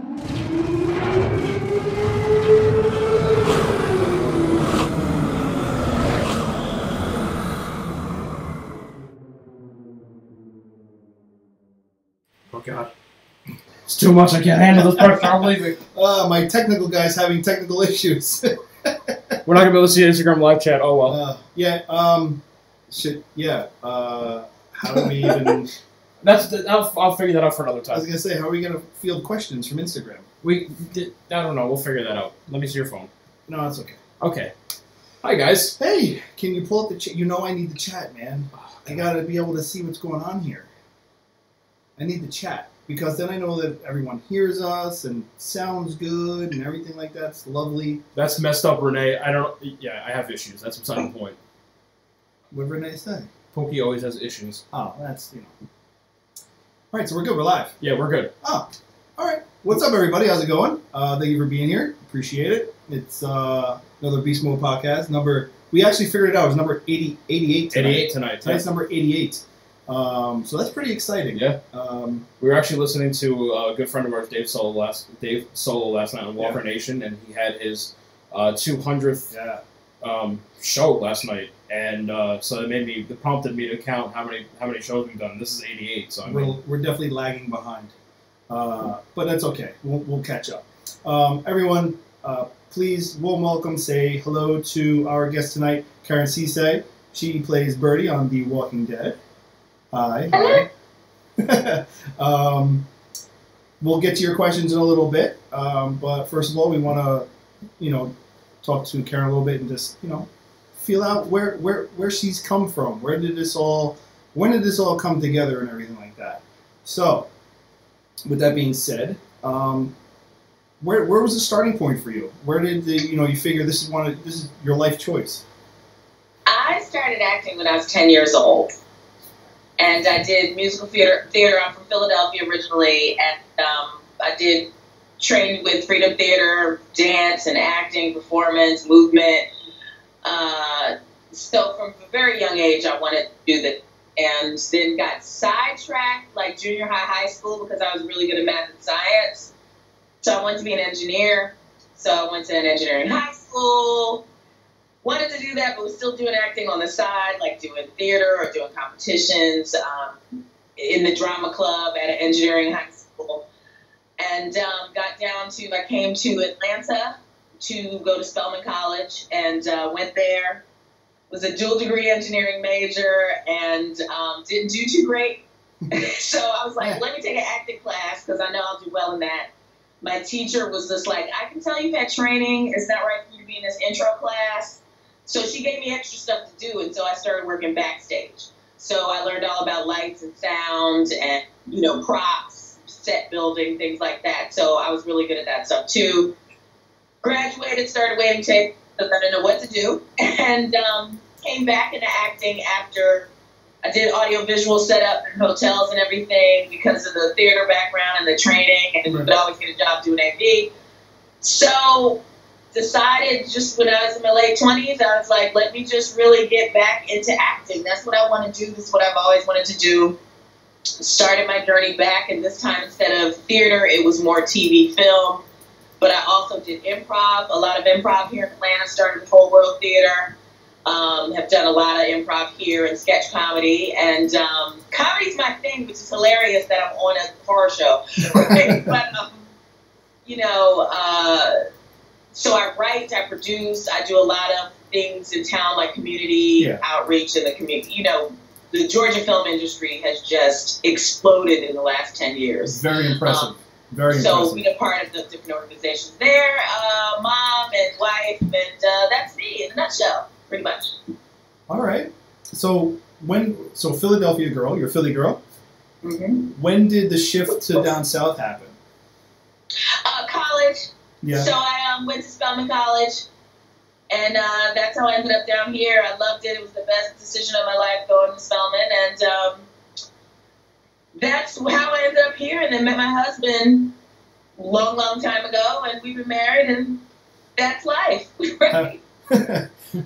Oh God. It's too much. I can't handle this part. I'm leaving. My technical guy's having technical issues. We're not gonna be able to see Instagram live chat. Oh well. Shit. Yeah. How do we even? I'll figure that out for another time. I was gonna say, how are we gonna field questions from Instagram? I don't know. We'll figure that out. Let me see your phone. No, that's okay. Okay. Hi guys. Hey, can you pull up the chat? You know I need the chat, man. I gotta be able to see what's going on here. I need the chat because then I know that everyone hears us and sounds good and everything like that's lovely. That's messed up, Renee. I have issues. That's beside the point. What did Renee say? Pokey always has issues. Oh, that's, All right, so we're good. We're live. Yeah, we're good. Oh, all right. What's up, everybody? How's it going? Thank you for being here. Appreciate it. It's another Beast Mode podcast. We actually figured it out. It was number 88 tonight. 88 tonight. Tonight's number 88. So that's pretty exciting. Yeah. We were actually listening to a good friend of ours, Dave Solo, last night on Walker Nation, and he had his 200th show last night, and so it prompted me to count how many shows we've done. This is 88, so we're definitely lagging behind, but that's okay. We'll catch up. Everyone, please warm welcome. Say hello to our guest tonight, Karen Ceesay. She plays Bertie on The Walking Dead. Hi. We'll get to your questions in a little bit, but first of all, we want to, talk to Karen a little bit and just, feel out where she's come from. When did this all come together and everything like that? So, with that being said, where was the starting point for you? Where did you figure this is your life choice? I started acting when I was 10 years old. And I did musical theater. I'm from Philadelphia originally, and I did train with Freedom Theater, dance and acting, performance, movement. So from a very young age, I wanted to do that, and then got sidetracked like junior high school because I was really good at math and science. So I wanted to be an engineer. So I went to an engineering high school. Wanted to do that, but was still doing acting on the side, like doing theater or doing competitions in the drama club at an engineering high school. And I came to Atlanta to go to Spelman College and went there. Was a dual degree engineering major and didn't do too great. So I was like, let me take an acting class because I know I'll do well in that. My teacher was just like, I can tell you've had training. It's not right for you to be in this intro class. So she gave me extra stuff to do, and so I started working backstage. So I learned all about lights and sound and, props, set building, things like that. So I was really good at that stuff, too. Graduated, started waiting tape, because I didn't know what to do, and came back into acting after I did audio-visual setup in hotels and everything because of the theater background and the training, and could always get a job doing AV. So decided just when I was in my late 20s, I was like, let me just really get back into acting. That's what I want to do. This is what I've always wanted to do. Started my journey back, and this time instead of theater, it was more TV, film. But I also did improv, a lot of improv here in Atlanta, started with Whole World Theater. Have done a lot of improv here and sketch comedy. And comedy's my thing, which is hilarious that I'm on a horror show. Right? But, so I write, I produce, I do a lot of things in town like community outreach in the community. The Georgia film industry has just exploded in the last 10 years. Very impressive. So being a part of the different organizations there, mom and wife, and that's me in a nutshell, pretty much. All right. So Philadelphia girl, you're a Philly girl. Mm-hmm. When did the shift to down south happen? College. Yeah. So I went to Spelman College, and that's how I ended up down here. I loved it. It was the best decision of my life going to Spelman, and that's how I ended up here. And then met my husband long time ago, and we've been married, and that's life. Right?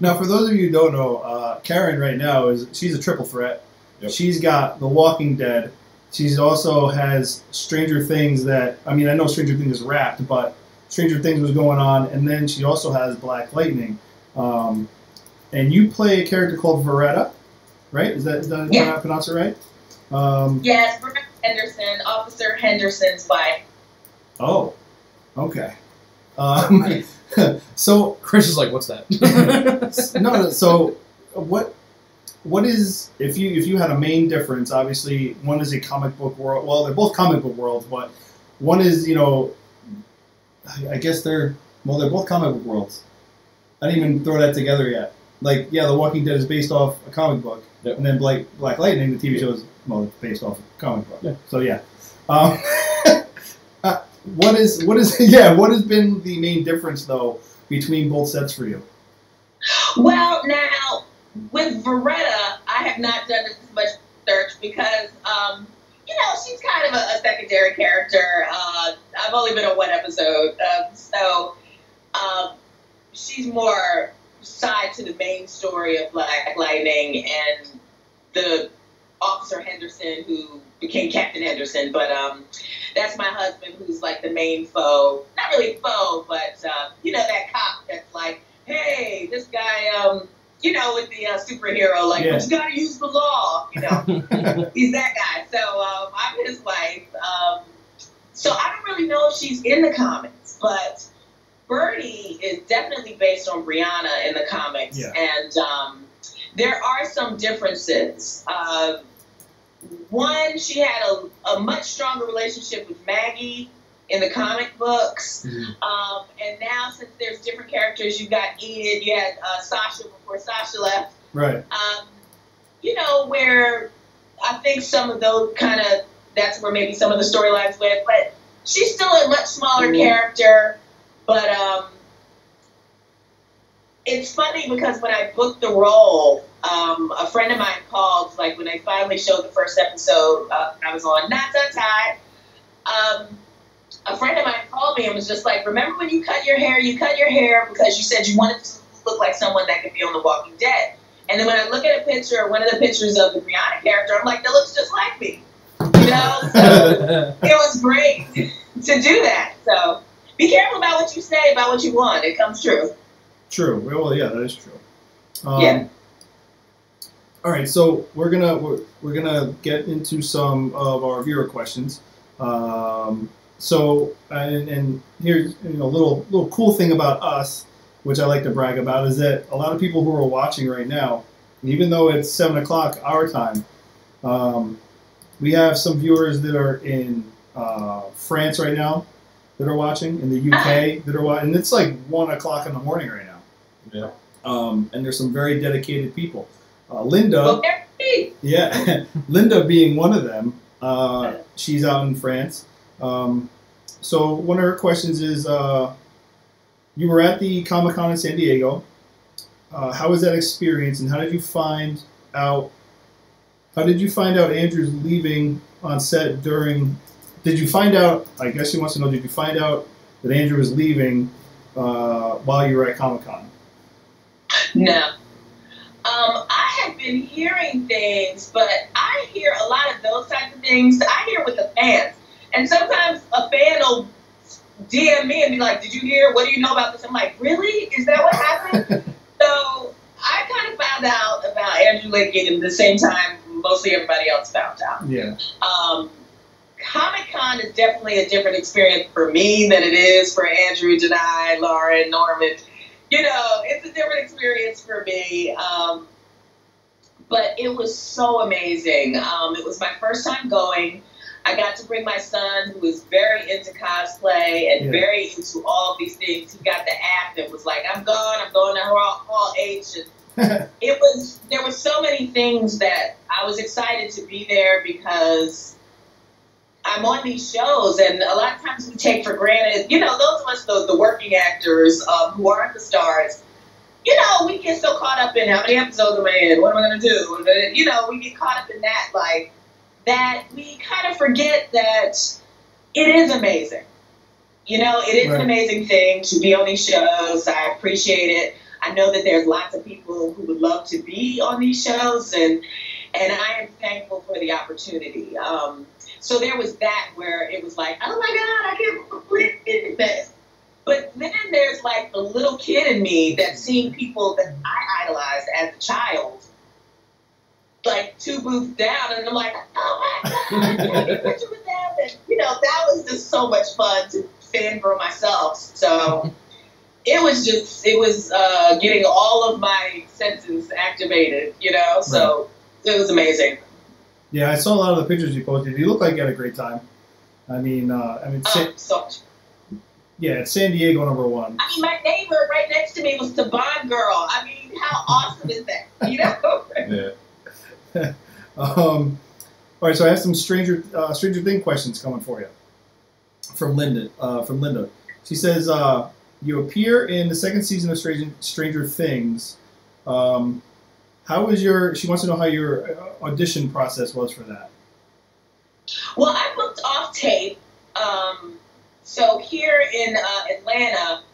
Now, for those of you who don't know, Karen right now she's a triple threat. Yep. She's got The Walking Dead, She's also has Stranger Things that, I mean, I know Stranger Things is wrapped, but Stranger Things was going on, and then she also has Black Lightning. And you play a character called Veretta, right? Is that Yeah. I pronounce it right? Yes, Veretta Henderson, Officer Henderson's wife. Oh, okay. So Chris is like, what's that? no. So what is if you had a main difference? Obviously, one is a comic book world. Well, they're both comic book worlds, but one is I guess they're both comic book worlds. I didn't even throw that together yet. Like, yeah, The Walking Dead is based off a comic book, yep. and then Black Lightning, the TV show, is based off a comic book. Yeah. So yeah. What has been the main difference though between both sets for you? Well, now with Veretta, I have not done as much research because she's kind of a secondary character. I've only been on one episode, so she's more side to the main story of Black Lightning and the Officer Henderson who became Captain Henderson, but that's my husband who's like the main foe. Not really foe, but that cop that's like, hey, this guy, with the superhero, like, yeah. but you gotta use the law, he's that guy. So I'm his wife. So I don't really know if she's in the comics, but Bertie is definitely based on Brianna in the comics, yeah. And there are some differences. One, she had a much stronger relationship with Maggie in the comic books. Mm-hmm. And now, since there's different characters, you got Enid, you had Sasha before Sasha left. Right. Where I think some of those that's where maybe some of the storylines went. But she's still a much smaller character. But it's funny because when I booked the role, a friend of mine called, like when they finally showed the first episode I was on, Not Untitled. A friend of mine called me and was just like, remember when you cut your hair because you said you wanted to look like someone that could be on The Walking Dead. And then when I look at a picture, one of the pictures of the Brianna character, I'm like, that looks just like me. So it was great to do that. So be careful about what you say, about what you want. It comes true. True. Well, yeah, that is true. Yeah. All right, so we're gonna get into some of our viewer questions. And here's a little cool thing about us, which I like to brag about, is that a lot of people who are watching right now, even though it's 7:00 our time, we have some viewers that are in France right now that are watching, in the UK that are watching, and it's like 1:00 in the morning right now. Yeah. And there's some very dedicated people. Linda, Okay. yeah, Linda being one of them. She's out in France. So one of her questions is, you were at the Comic-Con in San Diego. How was that experience, and how did you find out Andrew's leaving on set during? Did you find out? I guess she wants to know. Did you find out that Andrew was leaving while you were at Comic-Con? No. I have been hearing things, but I hear a lot of those types of things. I hear with the fans. And sometimes a fan will DM me and be like, did you hear? What do you know about this? I'm like, really? Is that what happened? So I kind of found out about Andrew Lincoln at the same time mostly everybody else found out. Yeah. Comic-Con is definitely a different experience for me than it is for Andrew, Denai, Lauren, Norman. It's a different experience for me. But it was so amazing. It was my first time going. I got to bring my son, who is very into cosplay and very into all these things. He got the app and was like, I'm going to Hall H. And there were so many things that I was excited to be there because I'm on these shows, and a lot of times we take for granted, those of us, the working actors who aren't the stars, we get so caught up in how many episodes am I in, what am I going to do? We get caught up in that, that we kind of forget that it is amazing. It is an amazing thing to be on these shows. I appreciate it. I know that there's lots of people who would love to be on these shows, and I am thankful for the opportunity. So there was that where it was like, oh my God, I can't believe this. But then there's like the little kid in me that's seeing people that I idolized as a child, like 2 booths down, and I'm like, oh my God, I can't get picture with them. And, that was just so much fun to fangirl myself. So it was getting all of my senses activated, so it was amazing. Yeah, I saw a lot of the pictures you posted. You look like you had a great time. So much. Yeah, it's San Diego #1. I mean, my neighbor right next to me was the Bond girl. I mean, how awesome is that? Yeah. All right, so I have some Stranger Thing questions coming for you from Linda. She says, you appear in the 2nd season of Stranger Things. She wants to know how your audition process was for that. Well, I booked off tape. So here in Atlanta,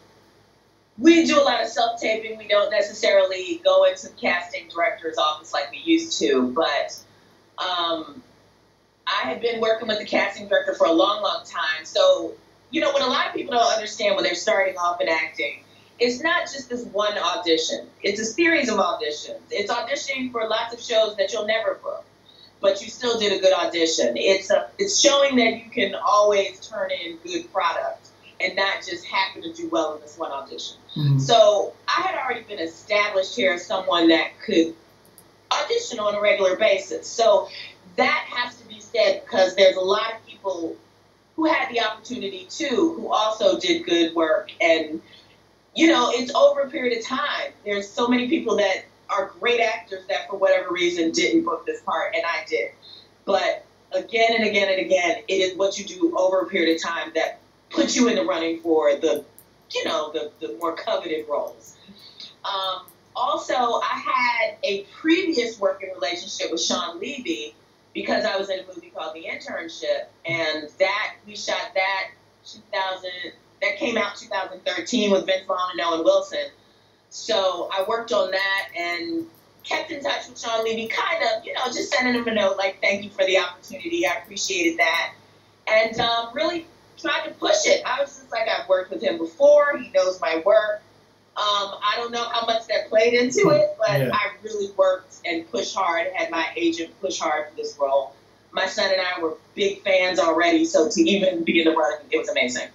we do a lot of self-taping. We don't necessarily go into the casting director's office like we used to, but I had been working with the casting director for a long, long time. So, what a lot of people don't understand when they're starting off in acting, it's not just this one audition. It's a series of auditions. It's auditioning for lots of shows that you'll never book, but you still did a good audition. It's showing that you can always turn in good product and not just happen to do well in this one audition. Mm-hmm. So I had already been established here as someone that could audition on a regular basis. So that has to be said because there's a lot of people who had the opportunity too, who also did good work. And, it's over a period of time. There's so many people that are great actors that for whatever reason didn't book this part, and I did. But again and again and again, it is what you do over a period of time that puts you in the running for the more coveted roles. Also, I had a previous working relationship with Sean Levy because I was in a movie called The Internship, and we shot that that came out 2013 with Vince Vaughn and Owen Wilson. So I worked on that and kept in touch with Sean Levy, kind of, just sending him a note like, thank you for the opportunity. I appreciated that. And really tried to push it. I was just like, I've worked with him before. He knows my work. I don't know how much that played into it, but yeah. I really worked and pushed hard, had my agent push hard for this role. My son and I were big fans already, so to even be in the running, it was amazing.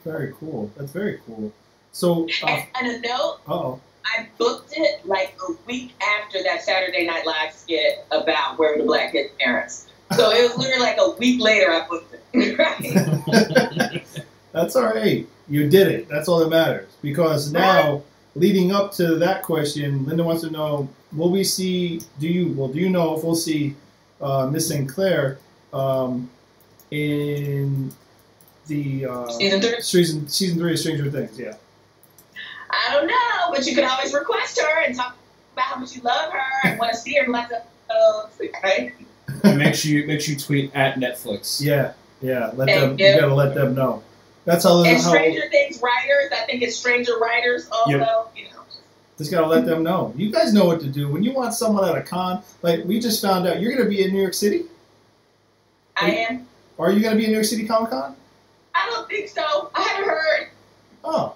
Very cool. That's very cool. So, and a note, I booked it like a week after that Saturday Night Live skit about Where Were the Black Kids' Parents. So it was literally like a week later I booked it. Right? That's all right. You did it. That's all that matters. Because now, leading up to that question, Linda wants to know, will we see, do you know if we'll see Miss Sinclair in the season 3 of Stranger Things? Yeah. I don't know, but you can always request her and talk about how much you love her and want to see her in lots of episodes, right? And make sure you tweet at Netflix. Yeah. You gotta let them know. That's how. And Stranger Things writers, I think it's Stranger Writers also. Yep. Just gotta let them know. You guys know what to do when you want someone at a con. Like we just found out, you're gonna be in New York City. I am. Are you gonna be in New York City Comic Con? I don't think so. I haven't heard. Oh.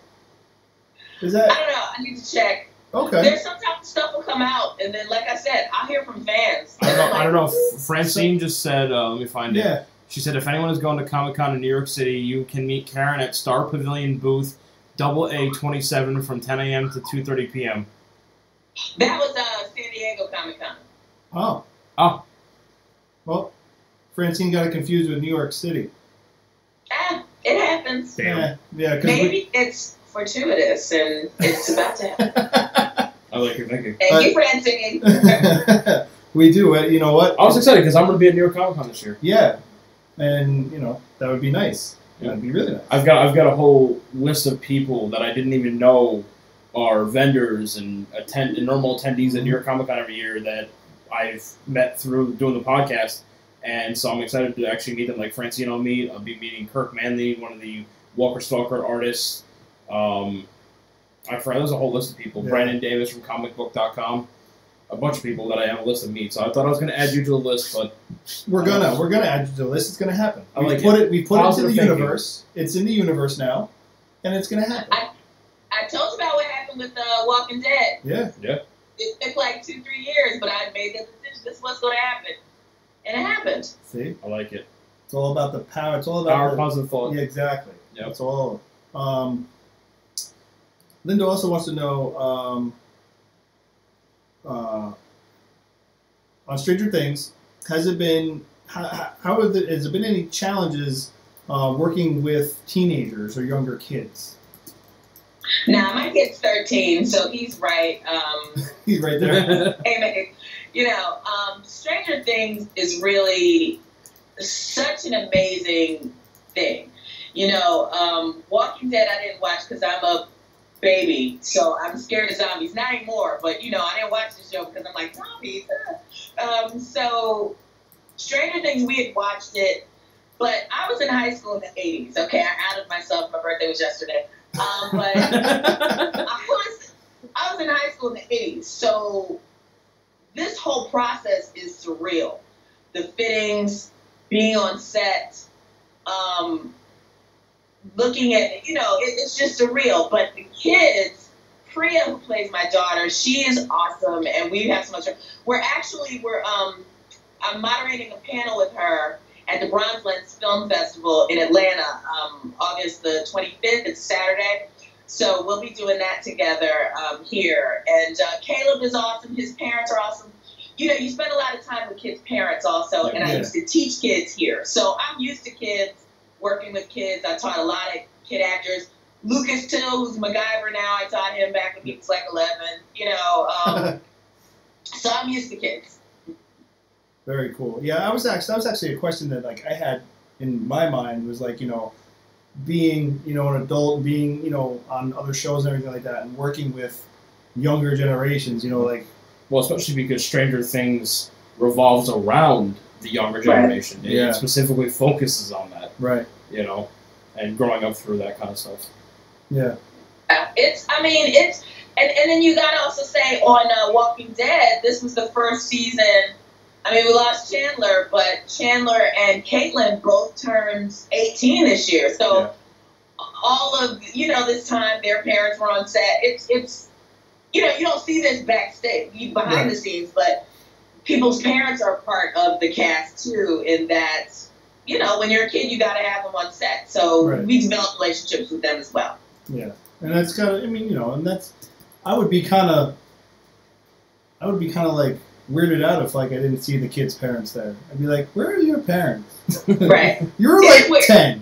Is that? I don't know. I need to check. Okay. There's sometimes stuff will come out, and then, like I said, I'll hear from fans. I don't know. Francine just said, let me find it. She said, if anyone is going to Comic-Con in New York City, you can meet Karen at Star Pavilion booth AA27 from 10 a.m. to 2:30 p.m. That was San Diego Comic-Con. Oh. Well, Francine got it confused with New York City. It happens. Damn. Yeah. Maybe it's fortuitous, and it's about to happen. I like your thinking. Thank you, Francine. We do. You know what? I was excited because I'm going to be at New York Comic Con this year. Yeah. And, that would be nice. Yeah. That'd be really nice. I've got a whole list of people that I didn't even know are vendors and normal attendees at New York Comic Con every year that I've met through doing the podcast. And so I'm excited to actually meet them. Like Francine I'll be meeting Kirk Manley, one of the Walker Stalker artists. I forgot, there's a whole list of people. Yeah. Brandon Davis from comicbook.com. a bunch of people that I have a list of meet. So I thought I was going to add you to the list, but we're gonna add you to the list. It's gonna happen. I like we put it into the universe. It's in the universe now, and it's gonna happen. I told you about what happened with Walking Dead. Yeah. It took like 2-3 years, but I made the decision. This is what's going to happen, and it happened. See, I like it. It's all about the power. It's all about power, positive thought. Yeah, exactly. Yep. That's all. Linda also wants to know on Stranger Things, has it been has there been any challenges working with teenagers or younger kids? Nah, my kid's 13, so he's right. He's right there. Hey, man, you know, Stranger Things is really such an amazing thing. You know, Walking Dead I didn't watch because I'm a baby, so I'm scared of zombies. Not anymore, but, you know, I didn't watch the show because I'm like, zombies. So Stranger Things, we had watched it, but I was in high school in the 80s. Okay, I outed myself. My birthday was yesterday. But I was in high school in the 80s, so this whole process is surreal. The fittings, being on set, looking at, you know, it's just surreal. But the kids, Priya, who plays my daughter, she is awesome, and we have so much fun. I'm moderating a panel with her at the Bronze Lens Film Festival in Atlanta, August the 25th. It's Saturday. So we'll be doing that together here. And Caleb is awesome. His parents are awesome. You know, you spend a lot of time with kids' parents also, and I used to teach kids here. So I'm used to kids, working with kids. I taught a lot of kid actors. Lucas Till, who's MacGyver now, I taught him back when he was like 11. You know, so I'm used to kids. Very cool. Yeah, that was actually a question that like I had in my mind was like, you know, being, you know, an adult, being, you know, on other shows and everything like that, and working with younger generations, you know, like. Well, especially because Stranger Things revolves around the younger generation. Right. It specifically focuses on that. Right. You know, and growing up through that kind of stuff. Yeah. And then you gotta also say on Walking Dead, this was the first season. I mean, we lost Chandler, but Chandler and Caitlin both turned 18 this year. So all of, you know, this time their parents were on set. It's you know, you don't see this backstage, behind the scenes, but people's parents are part of the cast too, in that, you know, when you're a kid, you got to have them on set. So we develop relationships with them as well. Yeah. And that's kind of, I mean, you know, and that's, I would be kind of like weirded out if like I didn't see the kids' parents there. I'd be like, where are your parents? Right. You're like 10.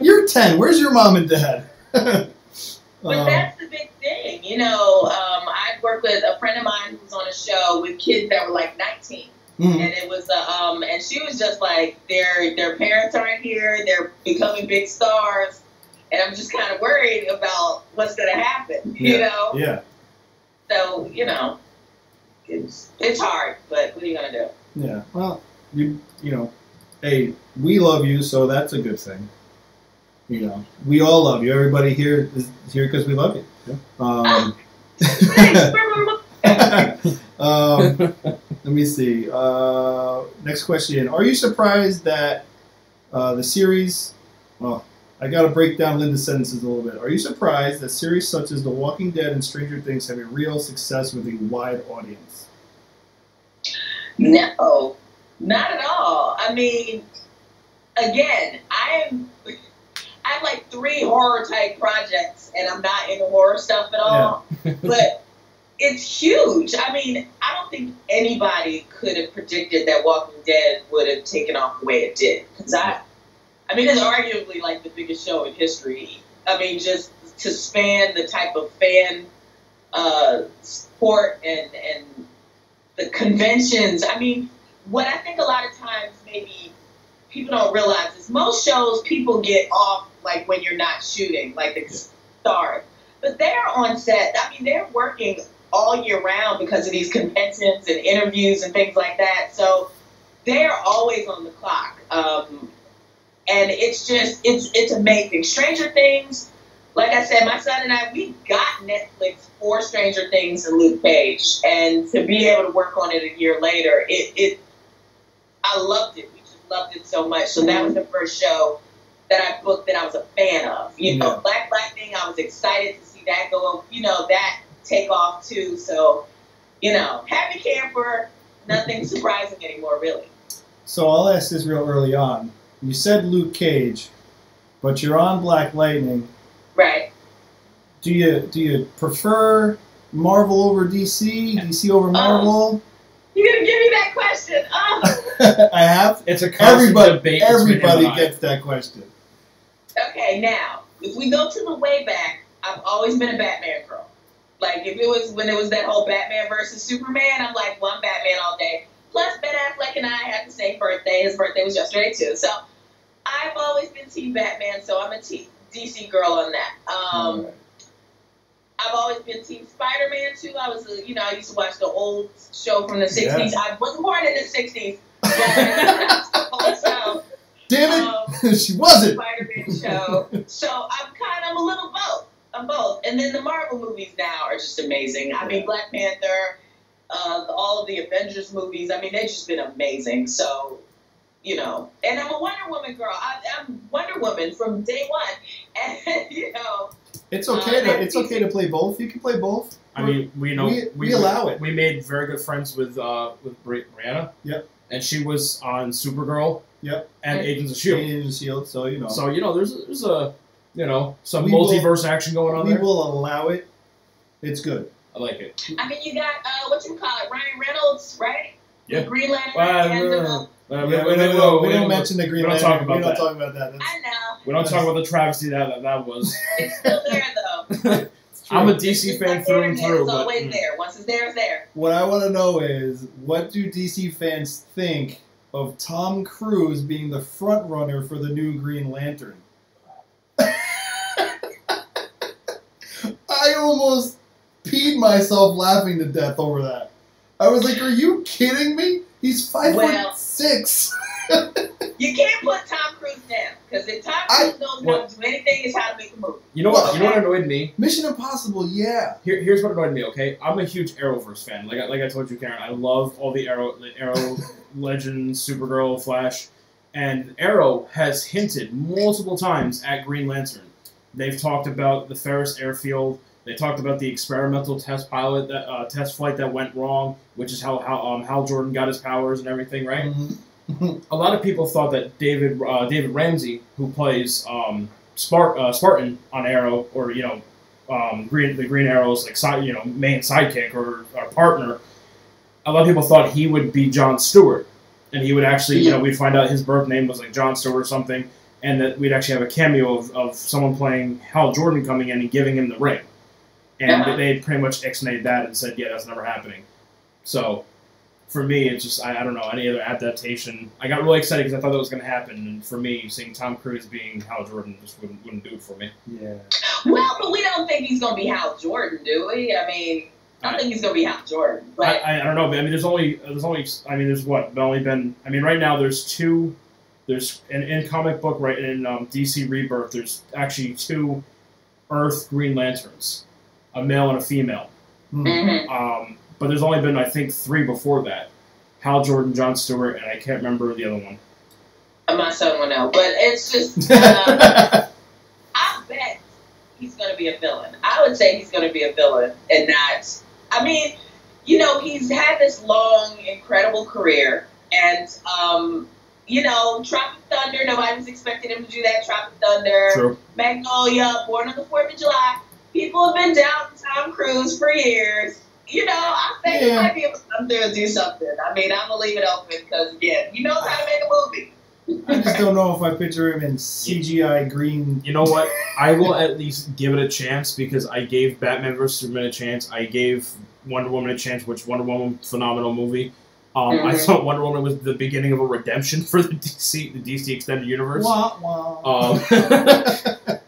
You're 10. Where's your mom and dad? But that's the big thing. You know, I worked with a friend of mine who was on a show with kids that were like 19. Mm-hmm. And it was, and she was just like, their parents aren't here. They're becoming big stars. And I'm just kind of worried about what's going to happen, you know? Yeah. So, you know, it's hard, but what are you going to do? Yeah. Well, you know, hey, we love you, so that's a good thing. You know, we all love you. Everybody here is here because we love you. Yeah. Let me see. Next question. Are you surprised that the series... Well, I got to break down Linda's sentences a little bit. Are you surprised that series such as The Walking Dead and Stranger Things have a real success with a wide audience? No, not at all. I mean, again, I have like 3 horror type projects, and I'm not into horror stuff at all. Yeah. But it's huge. I mean, I don't think anybody could have predicted that Walking Dead would have taken off the way it did. Because I mean, it's arguably like the biggest show in history. I mean, just to span the type of fan support and the conventions. I mean, what I think a lot of times maybe people don't realize is most shows people get off like when you're not shooting, like the stars. But they're on set. I mean, they're working all year round because of these conventions and interviews and things like that. So they're always on the clock. And it's just, it's amazing. Stranger Things, like I said, my son and I, we got Netflix for Stranger Things and Luke Cage, and to be able to work on it a year later, I loved it. We just loved it so much. So that was the first show that I booked that I was a fan of. You know, Black Lightning, I was excited to see that go, that take off too. So, happy camper, nothing surprising anymore, really. So I'll ask this real early on. You said Luke Cage, but you're on Black Lightning. Right. Do you prefer Marvel over DC? DC over Marvel? You're gonna give me that question? I have. It's a constant debate. Everybody gets that question. Okay, now if we go to the way back, I've always been a Batman girl. Like if it was when it was that whole Batman versus Superman, I'm like, well, I'm Batman all day. Plus, Ben Affleck and I had the same birthday. His birthday was yesterday too. So I've always been Team Batman. So I'm a DC girl on that. I've always been Team Spider-Man too. I was, I used to watch the old show from the 60s. Yeah. I wasn't born in the 60s. So, damn it, she wasn't. Spider-Man show. So I'm a little both. I'm both. And then the Marvel movies now are just amazing. I mean, Black Panther, all of the Avengers movies. I mean, they've just been amazing. So, and I'm a Wonder Woman girl. I'm Wonder Woman from day one. And, It's okay to play both. You can play both. I mean, we allow it. We made very good friends with Brianna. Yep. And she was on Supergirl. Yep. And Agents of S.H.I.E.L.D. Agents of S.H.I.E.L.D. So there's a some multiverse action going on there. We will allow it. It's good. I like it. I mean, you got Ryan Reynolds, right? Yeah. The Green Lantern. We don't mention the Green Lantern. We don't talk about that. I know. We don't talk about the travesty that was. It's still there, though. I'm a DC fan through and through. It's always there. Once it's there, it's there. What I want to know is, what do DC fans think of Tom Cruise being the front runner for the new Green Lantern? I almost peed myself laughing to death over that. I was like, are you kidding me? He's 5'6". You can't put Tom Cruise down, because if Tom Cruise knows how to do anything, it's how to make a movie. You know what annoyed me? Mission Impossible, yeah. Here's what annoyed me. Okay, I'm a huge Arrowverse fan. Like I told you, Karen, I love all the Arrow Legends, Supergirl, Flash, and Arrow has hinted multiple times at Green Lantern. They've talked about the Ferris airfield. They talked about the experimental test flight that went wrong, which is how Hal Jordan got his powers and everything, right? Mm-hmm. A lot of people thought that David Ramsey, who plays Spartan on Arrow, or the Green Arrow's main sidekick or partner, a lot of people thought he would be Jon Stewart, and he would actually we'd find out his birth name was like Jon Stewart or something, and that we'd actually have a cameo of someone playing Hal Jordan coming in and giving him the ring. And they pretty much ixnayed that and said, yeah, that's never happening. So, for me, it's just, I don't know, any other adaptation. I got really excited because I thought that was going to happen. And for me, seeing Tom Cruise being Hal Jordan just wouldn't do it for me. Yeah. Well, but we don't think he's going to be Hal Jordan, do we? I mean, I don't think he's going to be Hal Jordan. But I don't know. But, I mean, there's only right now there's in comic book, right, in DC Rebirth, there's actually 2 Earth Green Lanterns. A male and a female. Mm-hmm. But there's only been, I think, 3 before that. Hal Jordan, Jon Stewart, and I can't remember the other one. My son will know. But it's just, I bet he's going to be a villain. I would say he's going to be a villain and not, I mean, he's had this long, incredible career. And, Tropic Thunder, nobody was expecting him to do that. Tropic Thunder, True. Magnolia, Born on the 4th of July. People have been doubting Tom Cruise for years. I think he might be able to come through and do something. I mean, I'm going to leave it open because, again, he knows how to make a movie. I just don't know if I picture him in CGI green. You know what? I will at least give it a chance because I gave Batman vs. Superman a chance. I gave Wonder Woman a chance, which Wonder Woman, phenomenal movie. I thought Wonder Woman was the beginning of a redemption for the DC extended universe. Wah, wah.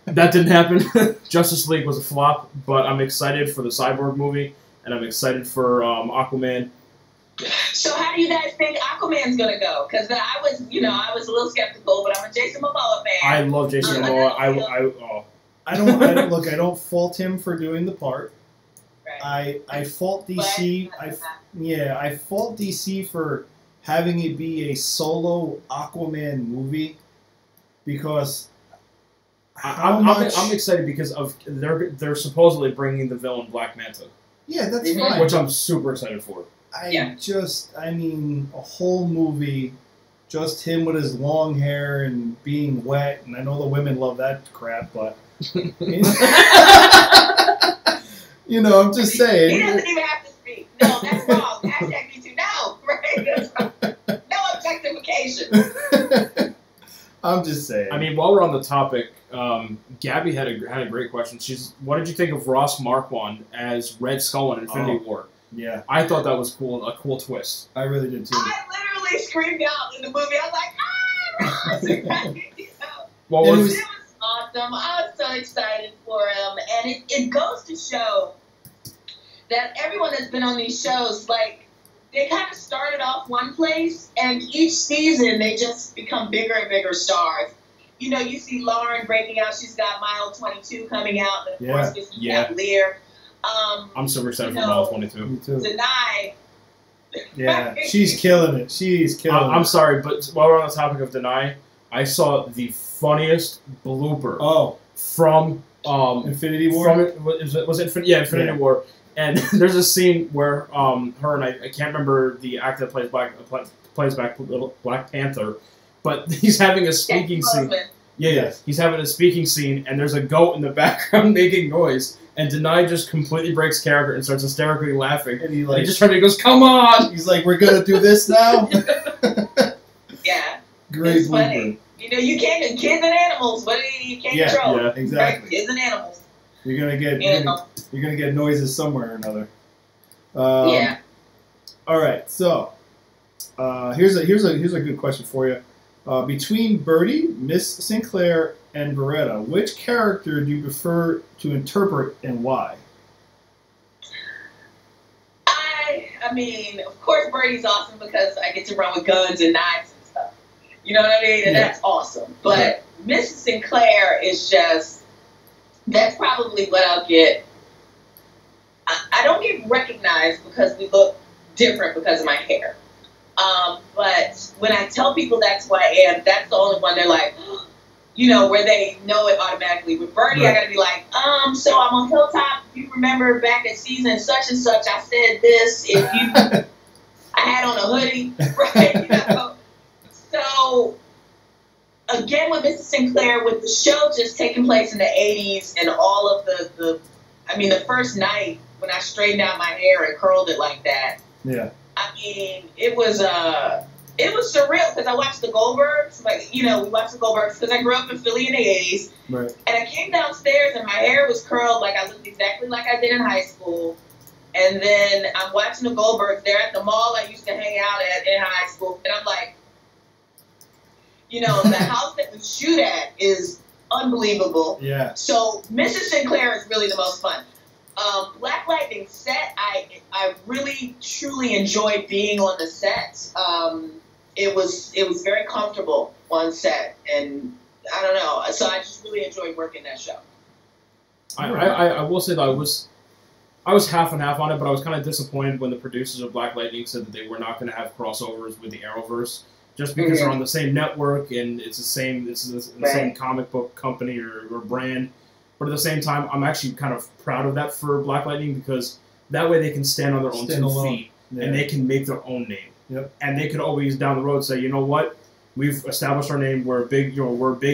That didn't happen. Justice League was a flop, but I'm excited for the Cyborg movie, and I'm excited for Aquaman. So how do you guys think Aquaman's going to go? Because I was a little skeptical, but I'm a Jason Momoa fan. I love Jason Momoa. I don't look. I don't fault him for doing the part. Right. I fault DC. I fault DC for having it be a solo Aquaman movie because I'm excited because of they're supposedly bringing the villain Black Manta. Yeah, that's fine. Which I'm super excited for. I mean, a whole movie, just him with his long hair and being wet, and I know the women love that crap, but you know, I'm just saying. He doesn't even have to speak. No, that's wrong. Hashtag me too. No, right? No objectification. I'm just saying. I mean, while we're on the topic, Gabby had a great question. What did you think of Ross Marquand as Red Skull in Infinity War? Yeah, I thought that was cool. A cool twist. I really did too. I literally screamed out in the movie. I was like, ah, Ross! You know? What was it? It was awesome. I was so excited for him, and it goes to show that everyone that's been on these shows, like, they kind of started off one place, and each season they just become bigger and bigger stars. You know, you see Lauren breaking out. She's got Mile 22 coming out, and of course, you have Lear. I'm super excited for Mile 22. Me too. Denai. Yeah, she's killing it. She's killing it. I'm sorry, but while we're on the topic of Denai, I saw the funniest blooper from Infinity War. Was it Infinity War? And there's a scene where her and I can't remember the actor that plays Black Panther, but he's having a speaking scene. He's having a speaking scene, and there's a goat in the background making noise, and Denai just completely breaks character and starts hysterically laughing. And he just turns and goes, "Come on!" He's like, "We're gonna do this now." Yeah, great. It's funny. You know, you can't kids and animals. What you can't control? Yeah, exactly. Right? Kids and animals. You're gonna get noises somewhere or another. Yeah. All right. So here's a good question for you. Between Bertie, Miss Sinclair, and Beretta, which character do you prefer to interpret and why? I mean, of course, Bertie's awesome because I get to run with guns and knives and stuff. You know what I mean? And that's awesome. But Mrs. Sinclair is just. That's probably what I'll get. I don't get recognized because we look different because of my hair. But when I tell people that's who I am, that's the only one they're like, you know, where they know it automatically. With Bertie, I gotta be like, so I'm on Hilltop. If you remember back at season such and such, I said this. If you, I had on a hoodie, right? You know? So. Again, with Mrs. Sinclair, with the show just taking place in the 80s and all of the first night when I straightened out my hair and curled it like that. Yeah. I mean, it was surreal because I watched the Goldbergs. Like, you know, we watched the Goldbergs because I grew up in Philly in the 80s. Right. And I came downstairs and my hair was curled like I looked exactly like I did in high school. And then I'm watching the Goldbergs. They're at the mall I used to hang out at in high school. And I'm like, you know, the house that we shoot at is unbelievable. Yeah. So Mrs. Sinclair is really the most fun. Black Lightning set, I really truly enjoyed being on the set. It was very comfortable on set, and I don't know. So I just really enjoyed working that show. I will say that I was half and half on it, but I was kind of disappointed when the producers of Black Lightning said that they were not going to have crossovers with the Arrowverse. Just because they're on the same network and it's the same comic book company or brand. But at the same time, I'm actually kind of proud of that for Black Lightning because that way they can stand on their own 2 feet and they can make their own name. Yep. And they could always down the road say, you know what, we've established our name, we're a big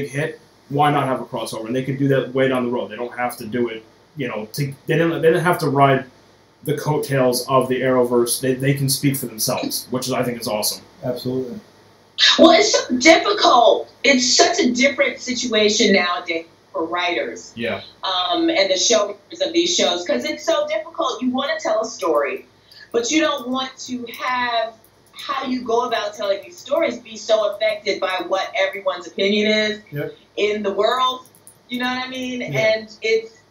hit. Why not have a crossover? And they can do that way down the road. They don't have to do it, you know. They didn't have to ride the coattails of the Arrowverse. They can speak for themselves, which I think is awesome. Absolutely. Well, it's so difficult. It's such a different situation nowadays for writers. Yeah. And the showrunners of these shows, because it's so difficult. You want to tell a story, but you don't want to have how you go about telling these stories be so affected by what everyone's opinion is in the world. You know what I mean? Yeah.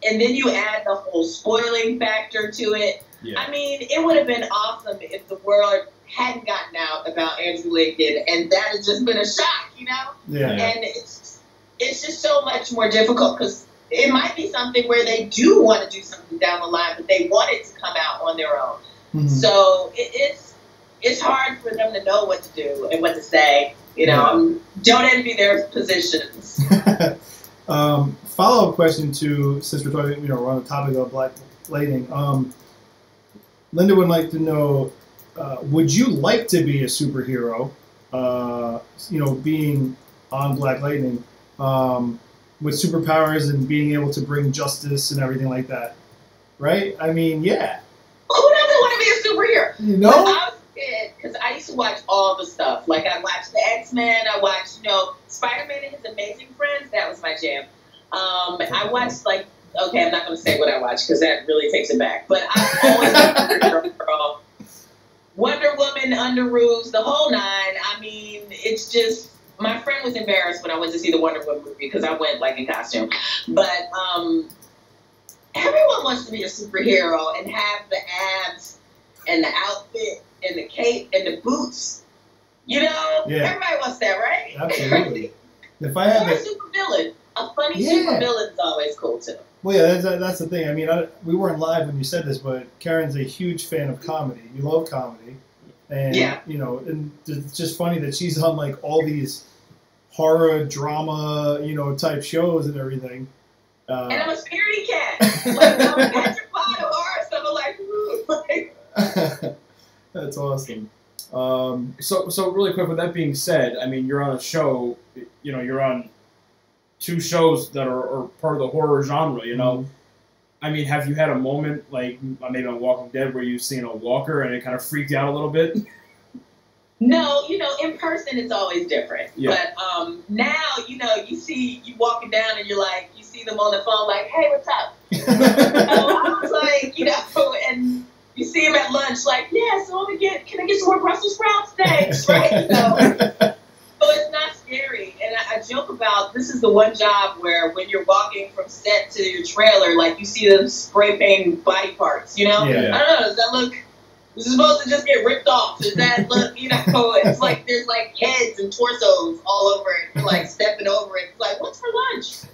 And then you add the whole spoiling factor to it. Yeah. I mean, it would have been awesome if the world hadn't gotten out about Andrew Lincoln, and that had just been a shock, you know? Yeah. And it's just so much more difficult because it might be something where they do want to do something down the line, but they want it to come out on their own. Mm-hmm. So it's hard for them to know what to do and what to say. You know, don't envy their positions. Follow-up question to, since we're talking, we're on the topic of black lighting. Linda would like to know, would you like to be a superhero, being on Black Lightning, with superpowers and being able to bring justice and everything like that? Right? I mean, yeah. Who doesn't want to be a superhero? You know? When I was a kid, because I used to watch all the stuff. Like, I watched the X-Men, I watched, Spider-Man and His Amazing Friends. That was my jam. I watched, okay, I'm not going to say what I watched because that really takes it back. But I've always been a superhero girl. Wonder Woman, Underoos, the whole nine. I mean, it's just, my friend was embarrassed when I went to see the Wonder Woman movie because I went in costume. But everyone wants to be a superhero and have the abs and the outfit and the cape and the boots. Everybody wants that, right? Absolutely. If I had a supervillain, a funny supervillain is always cool too. Well, yeah, that's the thing. I mean, we weren't live when you said this, but Karen's a huge fan of comedy. You love comedy, and and it's just funny that she's on all these horror drama, type shows and everything. And I'm a scaredy cat. I'm petrified of horror stuff. I'm like. That's awesome. So really quick, with that being said, I mean, you're on a show. You're on 2 shows that are part of the horror genre, Mm-hmm. I mean, have you had a moment, maybe on Walking Dead, where you've seen a walker and it kind of freaked you out a little bit? No, in person it's always different. Yeah. But now, you see you walking down and you see them on the phone like, hey, what's up? I was like, and you see them at lunch yeah, so can I get some more Brussels sprouts? Thanks, right? So it's not scary. And I joke about, this is the one job where when you're walking from set to your trailer, you see them spray painting body parts, Yeah. I don't know, does that look, is it supposed to just get ripped off? Does that look, it's there's heads and torsos all over it. You're stepping over it. It's what's for lunch?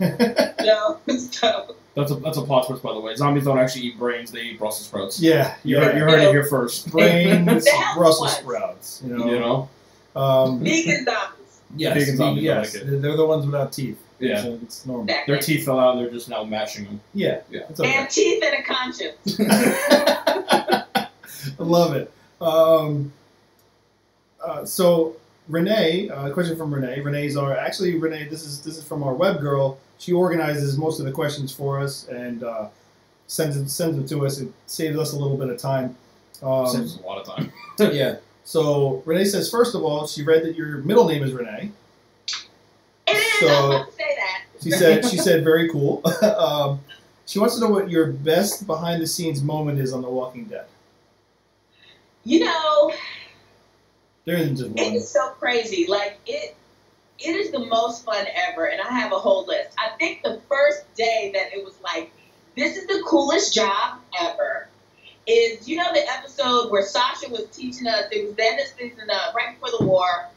So. That's a plot twist, by the way. Zombies don't actually eat brains; they eat Brussels sprouts. Yeah, you heard it here first. Brains, Brussels sprouts. Vegan zombies. Yes, vegan zombies. Yes, they're the ones without teeth. Yeah, so it's normal. Exactly. Their teeth fell out; and they're just now mashing them. Yeah. Okay. They have teeth and a conscience. I love it. So Renee, a question from Renee. Renee. This is from our web girl. She organizes most of the questions for us and sends them to us. It saves us a little bit of time. Saves us a lot of time. Yeah. So Renee says, first of all, she read that your middle name is Renee. It is. I was about to say that. She said very cool. She wants to know what your best behind the scenes moment is on The Walking Dead. There isn't just one. It is so crazy. It is the most fun ever, and I have a whole list. I think the first day that it was this is the coolest job ever, is, the episode where Sasha was teaching us, it was then this season, right before the war,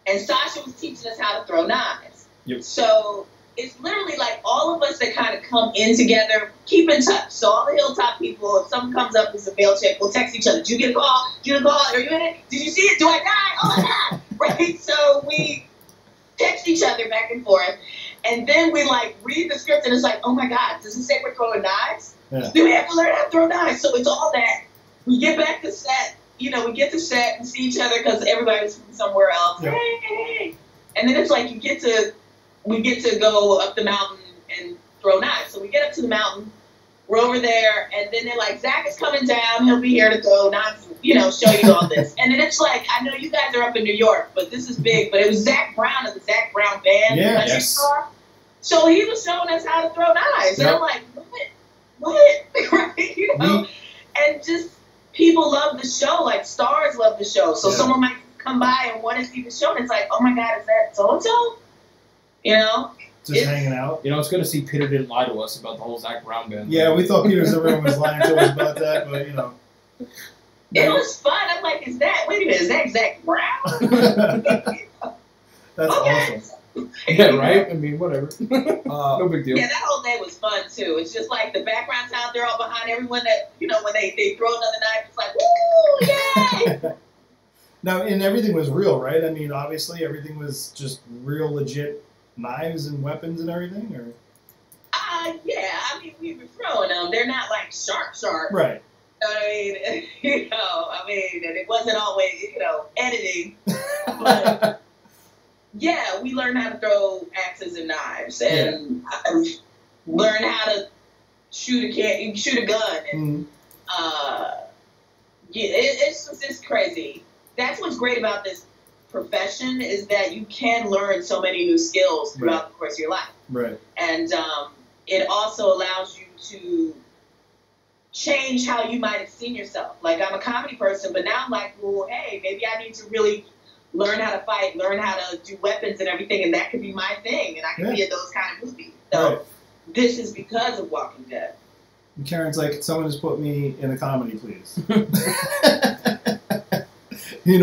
and Sasha was teaching us how to throw knives. Yep. So it's literally all of us that kind of come in together, keep in touch. So all the Hilltop people, if someone comes up with a bail check, we'll text each other. Did you get a call? Did you get a call? Are you in it? Did you see it? Do I die? Oh my God. Right? So we text each other back and forth. And then we read the script and it's oh my God, does it say we're throwing knives? Yeah. Do we have to learn how to throw knives? So it's all that. We get back to set, we get to set and see each other because everybody's from somewhere else. Yeah. Hey. And then it's we get to go up the mountain and throw knives. So we get up to the mountain, we're over there, and then they're Zach is coming down, he'll be here to throw knives, show you all this. And then it's I know you guys are up in New York, but this is big, but it was Zach Brown of the Zach Brown Band, Country Star. So he was showing us how to throw knives. Yep. And I'm what? Right? And just people love the show, stars love the show. So someone might come by and want to see the show, and it's oh my God, is that so-and-so? Just hanging out. It's good to see Peter didn't lie to us about the whole Zach Brown band. Yeah, we thought Peter Zimmerman was lying to us about that, but It was fun. I'm wait a minute, is that Zach Brown? That's awesome. Yeah, right? I mean, whatever. No big deal. Yeah, that whole day was fun, too. It's just like the background sound, they're all behind everyone that, when they throw another knife, it's like, woo, yay! Now, and everything was real, right? I mean, obviously, everything was just real, legit knives and weapons and everything, or? Yeah, I mean, we were throwing them. They're not like sharp. Right. I mean, and it wasn't always, editing. But, yeah, we learned how to throw axes and knives, and learned how to shoot a gun, and it's just crazy. That's what's great about this profession is that you can learn so many new skills throughout the course of your life. Right. And it also allows you to change how you might have seen yourself. Like, I'm a comedy person, but now I'm like, well, hey, maybe I need to really learn how to fight, learn how to do weapons and everything, and that could be my thing, and I can be in those kind of movies. So this is because of Walking Dead. And Karen's like, someone just put me in a comedy, please. We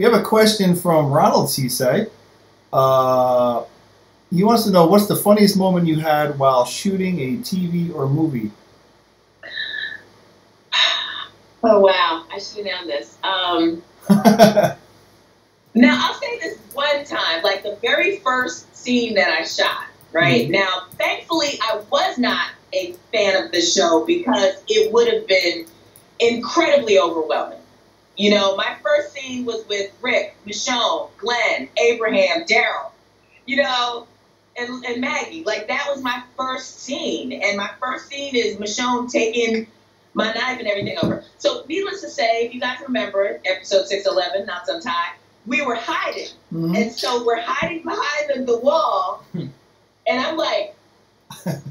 have a question from Ronald Ceesay. He wants to know, what's the funniest moment you had while shooting a TV or movie? Oh, wow. I should have known this. Now, I'll say this one time, like the very first scene that I shot, right? Mm-hmm. Now, thankfully, I was not a fan of the show because it would have been incredibly overwhelming. My first scene was with Rick, Michonne, Glenn, Abraham, Daryl, and Maggie. Like, that was my first scene. And my first scene is Michonne taking my knife and everything over. So, needless to say, if you guys remember episode 611, Knots Untied, we were hiding. Mm-hmm. And so we're hiding behind the wall. And I'm like, I'm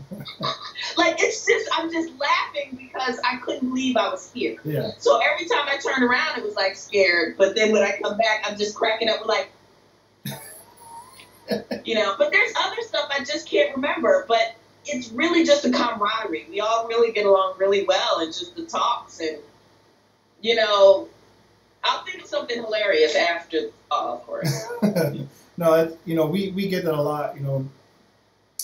just laughing because I couldn't believe I was here. Yeah. So every time I turned around, it was like scared. But then when I come back, I'm just cracking up with like, but there's other stuff I just can't remember. But it's really just a camaraderie. We all really get along really well, and just the talks, and I'll think of something hilarious after, of course. No, we get that a lot.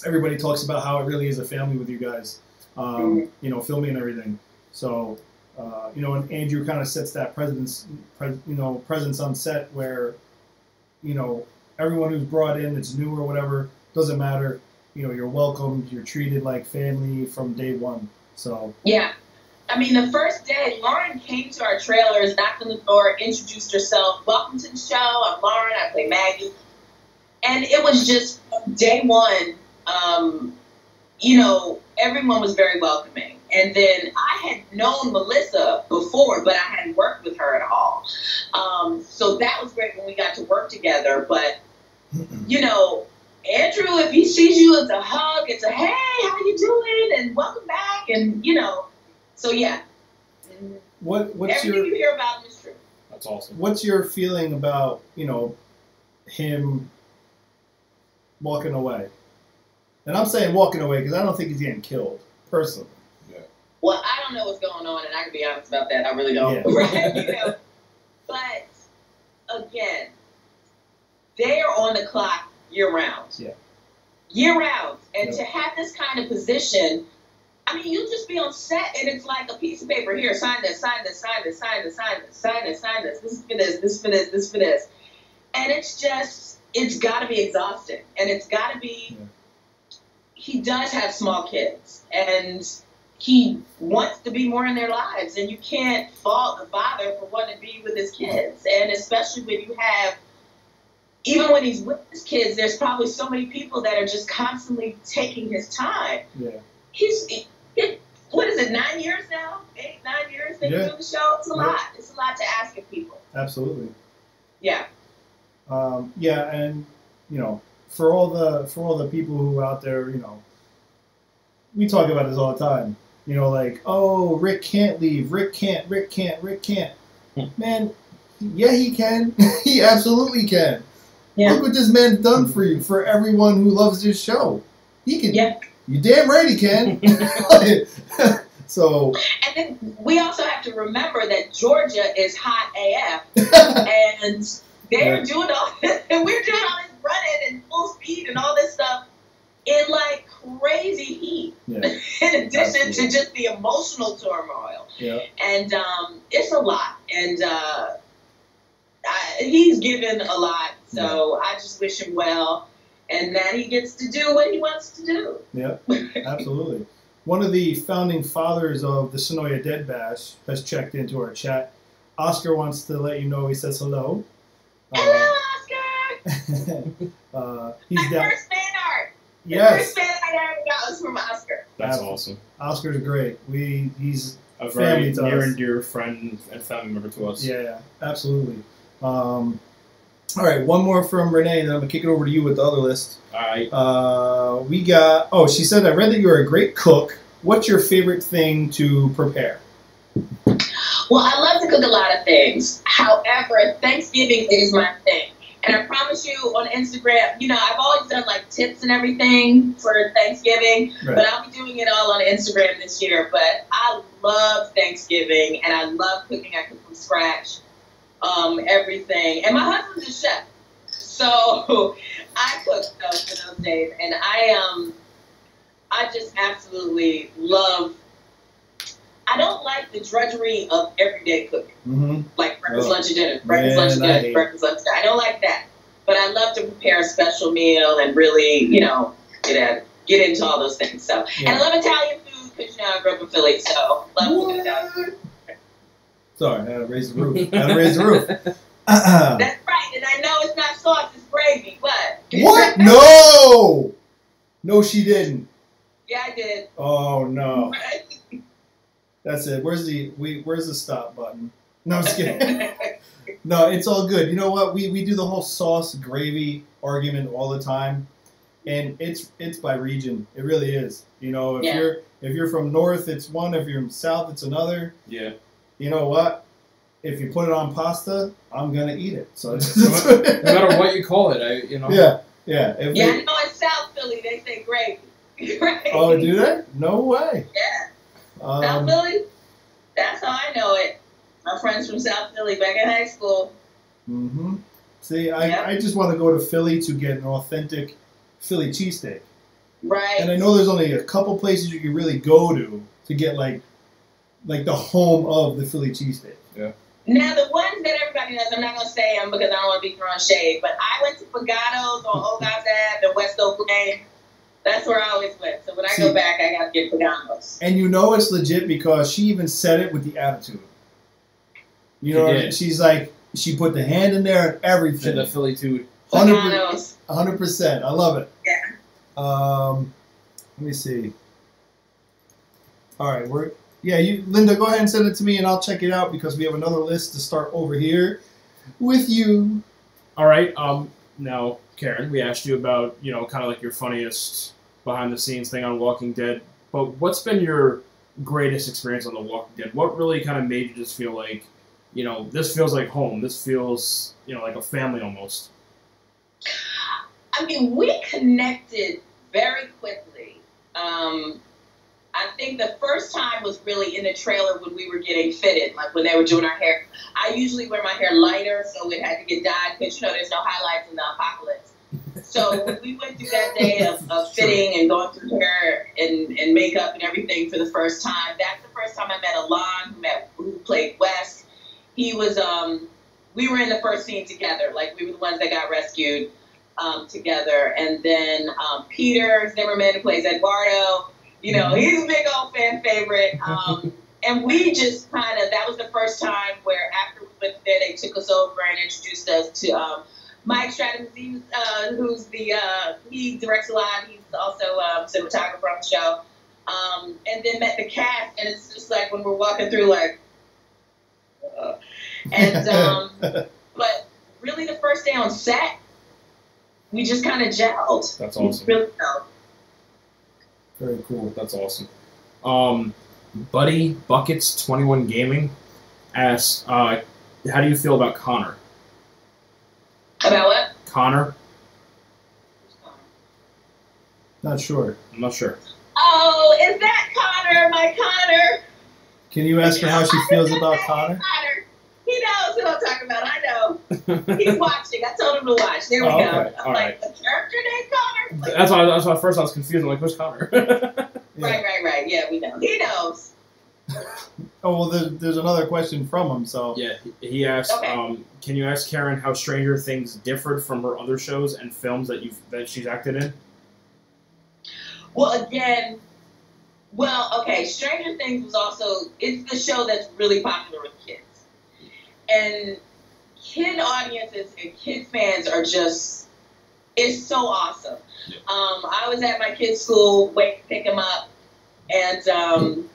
Everybody talks about how it really is a family with you guys. Filming and everything. So, and Andrew kind of sets that presence on set where, everyone who's brought in that's new or whatever, doesn't matter. You're welcomed. You're treated like family from day one. So. Yeah. I mean, the first day, Lauren came to our trailers, knocked on the door, introduced herself. Welcome to the show. I'm Lauren. I play Maggie. And it was just day one, everyone was very welcoming. And then I had known Melissa before, but I hadn't worked with her at all. So that was great when we got to work together. But, Andrew, if he sees you, it's a hug. It's a, hey, how you doing? And welcome back. And, so yeah. What's everything you hear about him is true. That's awesome. What's your feeling about, him walking away? And I'm saying walking away because I don't think he's getting killed, personally. Yeah. Well, I don't know what's going on, and I can be honest about that. I really don't. Yeah. Right? But, again, they are on the clock year-round. Yeah. Year-round. And to have this kind of position, I mean, you just be on set, and it's like a piece of paper. Here, sign this, sign this, sign this, sign this, sign this, sign this, sign this. This is for this, this is for this, this is for this. And it's got to be exhausting. And it's got to be... Yeah. He does have small kids, and he wants to be more in their lives, and you can't fault the father for wanting to be with his kids. And especially when you have, even when he's with his kids, there's probably so many people that are just constantly taking his time. Yeah. What is it, 9 years now? 8-9 years that he's doing the show? It's a lot. It's a lot to ask of people. Absolutely. Yeah. And, for all the people who are out there, we talk about this all the time. Like, oh, Rick can't leave. Rick can't. Man, yeah, he can. He absolutely can. Yeah. Look what this man's done for you, for everyone who loves this show. He can. Yeah. You damn right he can. So. And then we also have to remember that Georgia is hot AF, and they're doing all this, and we're doing all this running and full speed and all this stuff in like crazy heat. Yeah. In addition to just the emotional turmoil. Yeah. And it's a lot. And he's given a lot. So I just wish him well. And that he gets to do what he wants to do. Yeah, absolutely. One of the founding fathers of the Sonoya Dead Bash has checked into our chat. Oscar wants to let you know he says hello. Hello, Oscar! He's My first fan art. Yes. The first fan art I ever got was from Oscar. That's awesome. Oscar's great. He's a very near and dear friend and family member to us. Yeah, absolutely. All right, one more from Renee, and then I'm going to kick it over to you with the other list. All right. We got... Oh, she said, I read that you're a great cook. What's your favorite thing to prepare? Well, I love to cook a lot of things. However, Thanksgiving is my thing. And I promise you on Instagram, you know, I've always done like tips and everything for Thanksgiving, right. But I'll be doing it all on Instagram this year. But I love Thanksgiving, and I love cooking. I cook from scratch. Everything. And my husband's a chef. So I cook for those days. And I just absolutely love, I don't like the drudgery of everyday cooking. Mm-hmm. Like breakfast, lunch, and dinner. Breakfast, lunch, and dinner. Breakfast, lunch, and dinner. I don't like that. But I love to prepare a special meal and really, you know, get into all those things. So, yeah. And I love Italian food because, you know, I grew up in Philly. So, love cooking Italian food. Sorry, I had to raise the roof. That's right, and I know it's not sauce, it's gravy, but... What? No! No, she didn't. Yeah, I did. Oh, no. That's it. Where's the stop button? No, I'm just kidding. No, it's all good. You know what? We do the whole sauce gravy argument all the time, and it's by region. It really is. You know, if you're from north, it's one. If you're from south, it's another. Yeah. You know what? If you put it on pasta, I'm gonna eat it. So no matter what you call it, Yeah. Yeah. I know in South Philly they say gravy. Right? Oh, do they? No way. Yeah. South Philly. That's how I know it. My friends from South Philly back in high school. Mm-hmm. See, I just want to go to Philly to get an authentic Philly cheesesteak. Right. And I know there's only a couple places you can really go to get like the home of the Philly cheesesteak. Yeah. Now, the ones that everybody knows, I'm not going to say them because I don't want to be throwing shade, but I went to Pagano's on Old Guys Ave and West Oak Lane. That's where I always went. So when I go back, I got to get Pagano's. And you know it's legit because she even said it with the attitude. You know, she's like, she put the hand in there and everything. The Philly dude. 100%. I love it. Yeah. Let me see. All right, Linda, go ahead and send it to me, and I'll check it out because we have another list to start over here with you. All right. Now, Karen, we asked you about, you know, kind of like your funniest behind-the-scenes thing on Walking Dead. But what's been your greatest experience on The Walking Dead? What really kind of made you just feel like, you know, this feels like home. This feels, you know, like a family almost. I mean, we connected very quickly. I think the first time was really in the trailer when we were getting fitted, like when they were doing our hair. I usually wear my hair lighter, so it had to get dyed because, you know, there's no highlights in the apocalypse. So when we went through that day of fitting and going through hair and makeup and everything for the first time, that's the first time I met Alon, who played Wes. He was, we were in the first scene together. Like, we were the ones that got rescued together. And then Peter Zimmerman, who plays Eduardo, you know, he's a big old fan favorite. And we just kind of, that was the first time where after we went there, they took us over and introduced us to Mike Stratton, who's he directs a lot. He's also cinematographer on the show. And then met the cast, and it's just like when we're walking through, like, but really the first day on set, we just kind of gelled. That's awesome. Really gelled. Very cool. That's awesome. Buddy Buckets 21 Gaming asks, how do you feel about Connor? About what? Connor. Not sure. I'm not sure. Oh, is that Connor? My Connor? Can you ask her how she feels about Connor? Connor. He knows who I'm talking about. I know. He's watching. I told him to watch. There we go. Okay. I'm like, a character named Connor? Like, That's why first I was confused. I'm like, who's Connor? Right. Yeah, we know. He knows. Oh, well, there's another question from him, so... Yeah, he asked, Okay. Can you ask Karen how Stranger Things differed from her other shows and films that she's acted in? Well, again, okay, Stranger Things was also, it's the show that's really popular with kids. And kid audiences and kid fans are just, it's so awesome. Yeah. I was at my kid's school waiting to pick him up, and,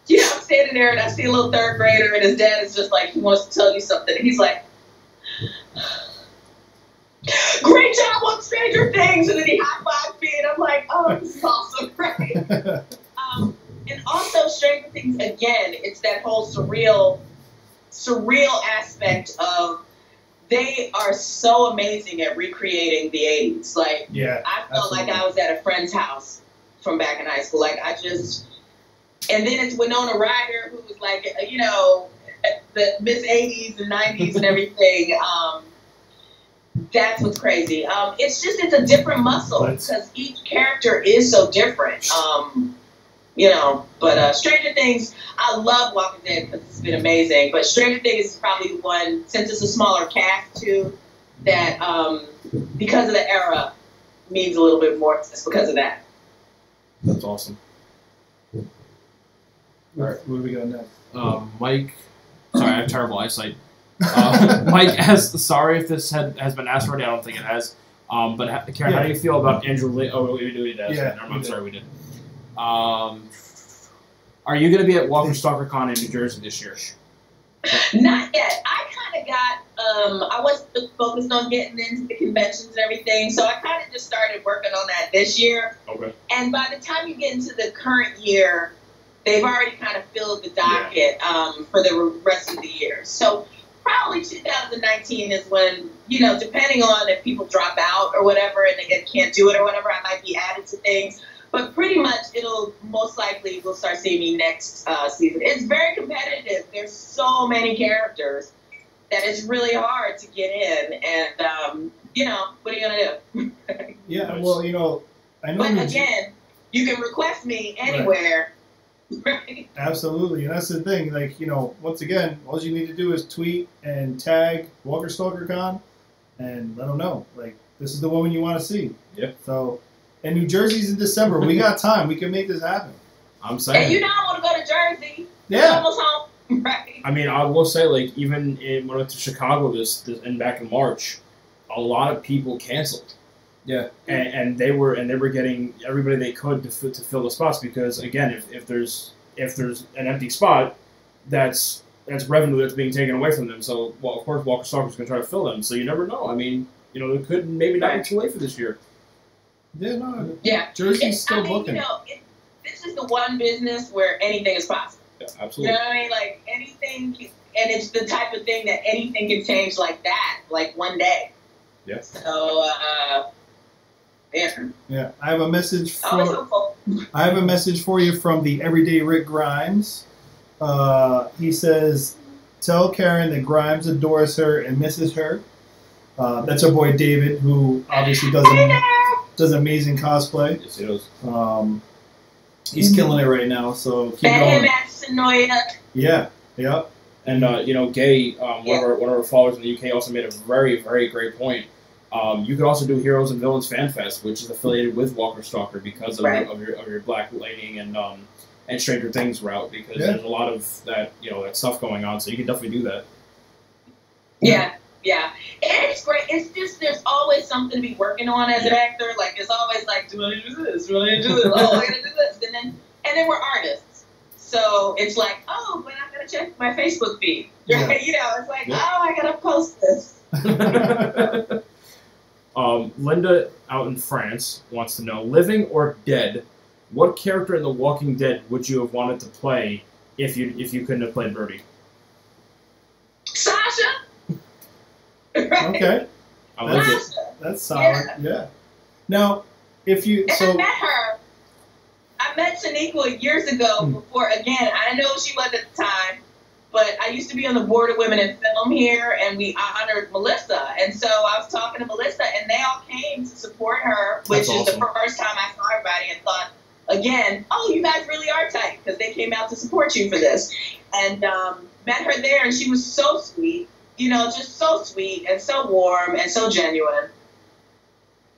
I'm standing there and I see a little third grader and his dad is just like, he wants to tell you something. And he's like, great job on Stranger Things. And then he high-fived me and I'm like, oh, this is awesome, right? And also Stranger Things, again, it's that whole surreal aspect of they are so amazing at recreating the 80s. Like, yeah, I felt like I was at a friend's house from back in high school. Like, and then it's Winona Ryder, who was like, the Miss 80s and 90s and everything. That's what's crazy. It's a different muscle because each character is so different. But Stranger Things, I love Walking Dead because it's been amazing. But Stranger Things is probably the one, since it's a smaller cast too, that because of the era means a little bit more just because of that. That's awesome. All right, where do we go next? Mike, sorry, I have terrible eyesight. Mike asks, sorry if this has been asked already, I don't think it has. But Karen, how do you feel about Andrew Lee? Oh, we did that. Yeah, I'm sorry, we did. Are you going to be at Walker Stalker Con in New Jersey this year? Not yet. I kind of got, I wasn't focused on getting into the conventions and everything, so I kind of just started working on that this year. Okay. And by the time you get into the current year, they've already kind of filled the docket for the rest of the year. So probably 2019 is when, depending on if people drop out or whatever and they can't do it or whatever, I might be added to things. But pretty much we'll start seeing me next season. It's very competitive. There's so many characters that it's really hard to get in. And, what are you going to do? Yeah, well, I know. But again, you can request me anywhere. Right. Absolutely, and that's the thing. Like, once again, all you need to do is tweet and tag Walker Stalker Con, and let them know. Like, this is the woman you want to see. Yeah. So, and New Jersey's in December. We got time. We can make this happen. I'm saying. And I want to go to Jersey. Yeah. It's almost home. Right. I mean, I will say, like, even when I went to Chicago and back in March, a lot of people canceled. Yeah, and they were getting everybody they could to fill the spots because again, if there's an empty spot, that's revenue that's being taken away from them. So, of course, Walker Stalker's going to try to fill them. So you never know. I mean, it could maybe not be too late for this year. Yeah, no. Yeah, Jersey's still booking. This is the one business where anything is possible. Yeah, absolutely. You know what I mean? Like anything, and it's the type of thing that anything can change like that, like one day. Yeah. So. Yeah, I have a message for you from the Everyday Rick Grimes. He says, "Tell Karen that Grimes adores her and misses her." That's our boy David, who obviously does amazing cosplay. Yes, he does. He's killing it right now. So keep going. Yeah. Yep. And Gay, one of our followers in the UK, also made a very, very great point. You could also do Heroes and Villains Fan Fest, which is affiliated with Walker Stalker because of your Black Lightning and Stranger Things route, because there's a lot of that that stuff going on. So you can definitely do that. Yeah. It's great. It's just there's always something to be working on as an actor. Like it's always like, do I do this? Do I do this? Oh, I gotta do this. And then we're artists, so it's like, oh, but I gotta check my Facebook feed. Right? It's like, oh, I gotta post this. Linda out in France wants to know, living or dead, what character in The Walking Dead would you have wanted to play if you couldn't have played Bertie? Sasha. Right. Okay. I like it. That's solid. Yeah. Now, I met her. I met Shaniqua years ago before. Again, I know she was at the time, but I used to be on the board of Women in Film here, and we honored Melissa. And so I was talking to Melissa, and they all came to support her, which is awesome. The first time I saw everybody and thought, again, oh, you guys really are tight, because they came out to support you for this. And met her there, and she was so sweet, you know, just so sweet and so warm and so genuine.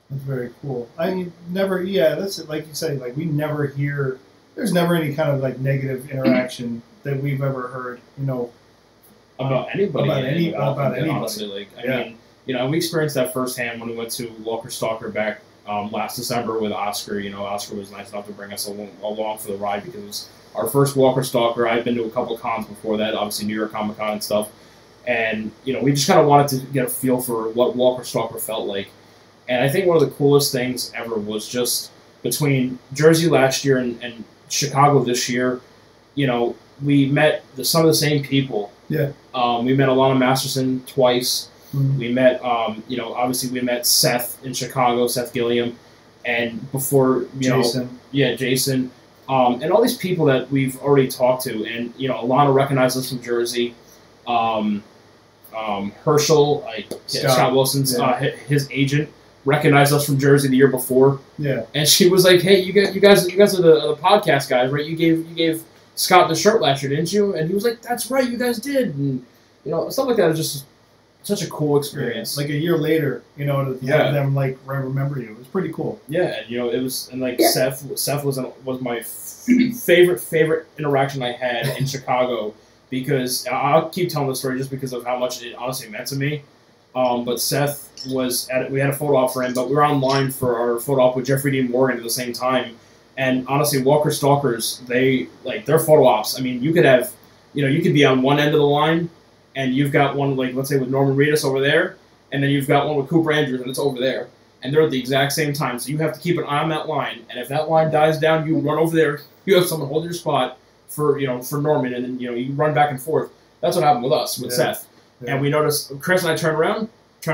That's very cool. I mean, never, yeah, that's it. Like you say, like we never hear, there's never any kind of like negative interaction that we've ever heard, you know, about anybody. About anybody. Honestly, like, I mean, you know, we experienced that firsthand when we went to Walker Stalker back last December with Oscar. You know, Oscar was nice enough to bring us along for the ride because it was our first Walker Stalker. I've been to a couple cons before that, obviously New York Comic Con and stuff. And, you know, we just kind of wanted to get a feel for what Walker Stalker felt like. And I think one of the coolest things ever was just between Jersey last year and Chicago this year, you know, we met some of the same people. Yeah. We met Alana Masterson twice. Mm-hmm. We met, you know, obviously we met Seth in Chicago, Seth Gilliam. And before, you Jason. know. Yeah, Jason. And all these people that we've already talked to. And, you know, Alana recognized us from Jersey. Herschel, Scott Wilson's, his agent, recognized us from Jersey the year before. Yeah. And she was like, "Hey, you guys are the podcast guys, right? You gave Scott the shirt last year, didn't you?" And he was like, "That's right, you guys did." And, you know, stuff like that is just such a cool experience. Like a year later, you know, to have them like remember you. It was pretty cool. Yeah, and, you know, it was, and like Seth was my favorite interaction I had in Chicago, because I'll keep telling the story just because of how much it honestly meant to me. But Seth we had a photo op for him, but we were online for our photo op with Jeffrey Dean Morgan at the same time. And honestly, Walker Stalkers, their photo ops, I mean, you could have, you know, you could be on one end of the line, and you've got one, like, let's say with Norman Reedus over there, and then you've got one with Cooper Andrews, and it's over there. And they're at the exact same time, so you have to keep an eye on that line. And if that line dies down, you run over there, you have someone hold your spot for Norman, and then, you know, you run back and forth. That's what happened with us, with Seth. Yeah. And we noticed, Chris and I turned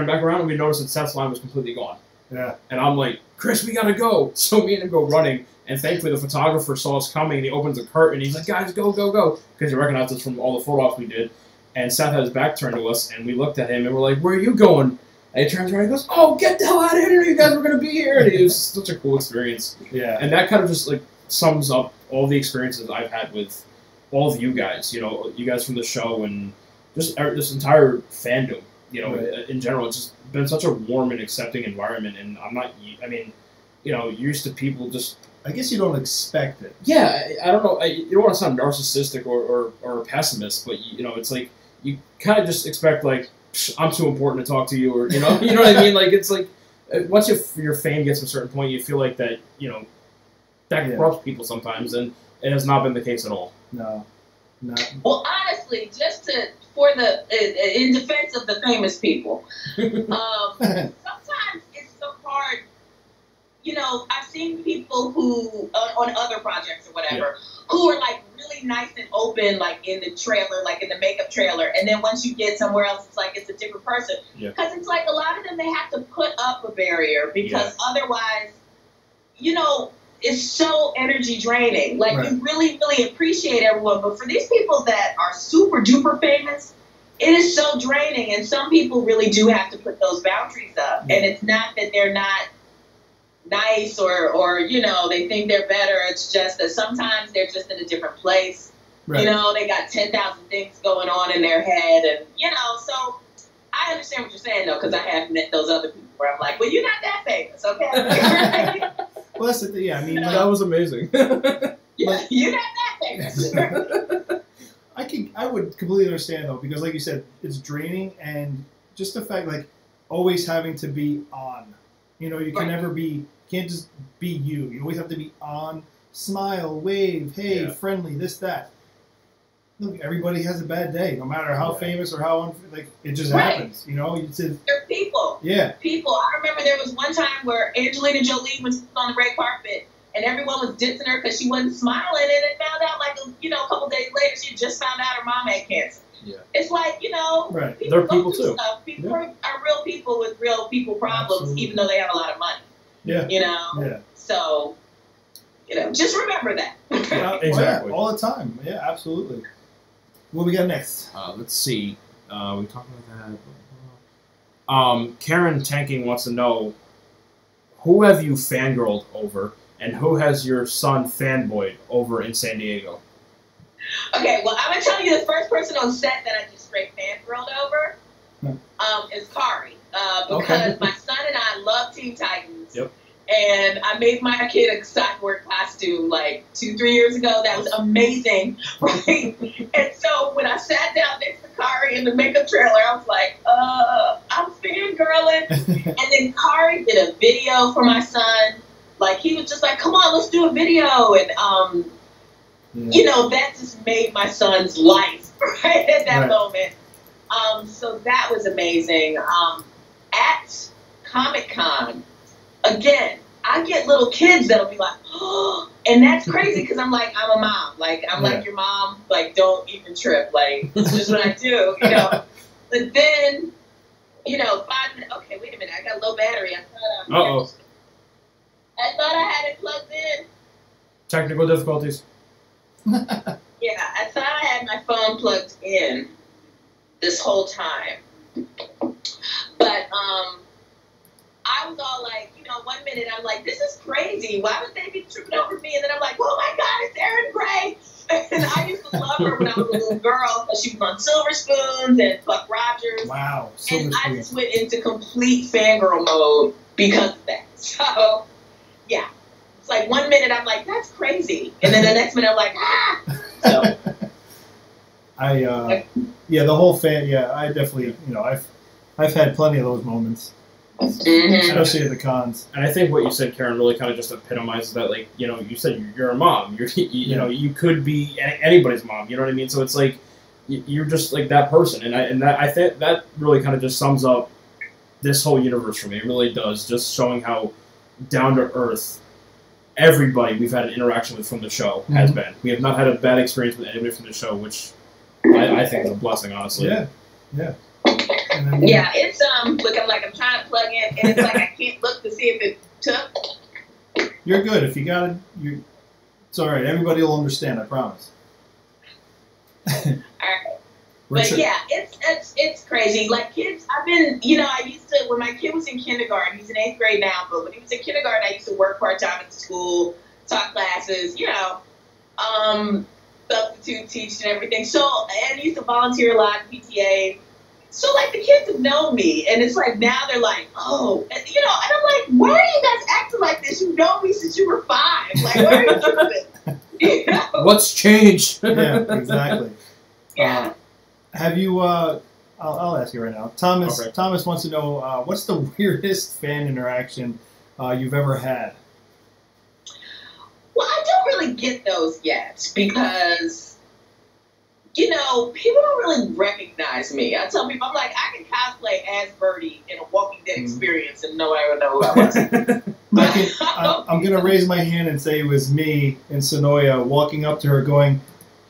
back around, and we noticed that Seth's line was completely gone. Yeah. And I'm like, "Chris, we gotta go." So me and him go running, and thankfully the photographer saw us coming, and he opens the curtain, and he's like, "Guys, go, go, go," because he recognized us from all the photo ops we did. And Seth had his back turned to us, and we looked at him, and we're like, "Where are you going?" And he turns around and goes, "Oh, get the hell out of here! You guys were gonna be here." And it was such a cool experience. Yeah. And that kind of just like sums up all the experiences I've had with all of you guys. You know, you guys from the show and just this entire fandom. You know, in general, it's just been such a warm and accepting environment. And I mean, you know, you're used to people just. I guess you don't expect it. Yeah, I don't know. You don't want to sound narcissistic or a pessimist, but you know, it's like you kind of just expect like, I'm too important to talk to you, or you know what I mean. Like it's like once your fame gets to a certain point, you feel like that that corrupts people sometimes, and it has not been the case at all. No. Well, honestly, in defense of the famous people, sometimes it's so hard. You know, I've seen people who, on other projects or whatever, who are like really nice and open, like in the trailer, like in the makeup trailer, and then once you get somewhere else, it's like it's a different person. Because it's like a lot of them, they have to put up a barrier because otherwise, you know, it's so energy draining. Like you really, really appreciate everyone, but for these people that are super duper famous, it is so draining. And some people really do have to put those boundaries up. And it's not that they're not nice or you know, they think they're better. It's just that sometimes they're just in a different place. You know, they got 10,000 things going on in their head, and you know, so I understand what you're saying though, because I have met those other people where I'm like, well, you're not that famous, okay? Well, that's the thing. Yeah, I mean, that was amazing. Yeah, you're not that famous. I would completely understand though, because like you said, it's draining, and just the fact like always having to be on. You know, you can never be. Can't just be you. You always have to be on, smile, wave, hey, friendly, this, that. Look, everybody has a bad day, no matter how famous or how it just happens. You know, they're people. Yeah, people. I remember there was one time where Angelina Jolie was on the red carpet, and everyone was dissing her because she wasn't smiling, and it found out a couple days later she just found out her mom had cancer. Yeah. It's like, you know, they're people too. Stuff. People are real people with real people problems, even though they have a lot of money. Yeah. You know? Yeah. So, you know, just remember that. Exactly. All the time. Yeah, absolutely. What we got next? Let's see. We talked about that. Karen Tanking wants to know, who have you fangirled over, and who has your son fanboyed over in San Diego? Okay, well, I'm going to tell you the first person on set that I just straight fangirled over is Kari. Because my son and I love Teen Titans. Yep. And I made my kid a Cyborg costume like 2-3 years ago. That was amazing, right? And so when I sat down next to Kari in the makeup trailer, I was like, I'm fangirling. And then Kari did a video for my son. Like, he was just like, come on, let's do a video. And, you know, that just made my son's life, right, at that moment. So that was amazing. At Comic-Con, again, I get little kids that'll be like, oh, and that's crazy because I'm like, I'm a mom. Like, I'm like your mom. Like, don't even trip. Like, it's just what I do, you know. But then, you know, 5 minutes. Okay, wait a minute. I got low battery. I thought I had it plugged in. Technical difficulties. Yeah, I thought I had my phone plugged in this whole time. But, I was all like, you know, 1 minute I'm like, this is crazy. Why would they be tripping over me? And then I'm like, oh my God, it's Erin Gray. And I used to love her when I was a little girl because she was on Silver Spoons and Buck Rogers. Wow. And I just went into complete fangirl mode because of that. So, yeah. It's like 1 minute I'm like, that's crazy. And then the next minute I'm like, ah. So. The whole I definitely, you know, I've had plenty of those moments. Especially at the cons. And I think what you said, Karen, really kind of just epitomizes that. Like, you know, you said you're a mom. You know, you could be anybody's mom. You know what I mean? So it's like you're just like that person. And I think that really kind of just sums up this whole universe for me. It really does. Just showing how down to earth everybody we've had an interaction with from the show has been. We have not had a bad experience with anybody from the show, which I think is a blessing, honestly. Yeah. Yeah, it's looking like I'm trying to plug in, and it's like I can't look to see if it took. You're good. If you got it, it's all right. Everybody will understand. I promise. All right. But yeah, it's crazy. Like kids, I've been, you know, I used to when my kid was in kindergarten. He's in 8th grade now, but when he was in kindergarten, I used to work part-time at the school, taught classes, you know, substitute teach and everything. So and I used to volunteer a lot in PTA. So, like, the kids have known me, and it's like, now they're like, oh, and, you know, and I'm like, why are you guys acting like this? You've known me since you were 5. Like, what are you doing? You know? What's changed? Yeah, exactly. Yeah. Have you, I'll ask you right now. Thomas wants to know, what's the weirdest fan interaction you've ever had? Well, I don't really get those yet, because... You know, people don't really recognize me. I tell people, I'm like, I can cosplay as Bertie in a Walking Dead experience and nobody would know who I was. I'm going to raise my hand and say it was me in Sonoya walking up to her going,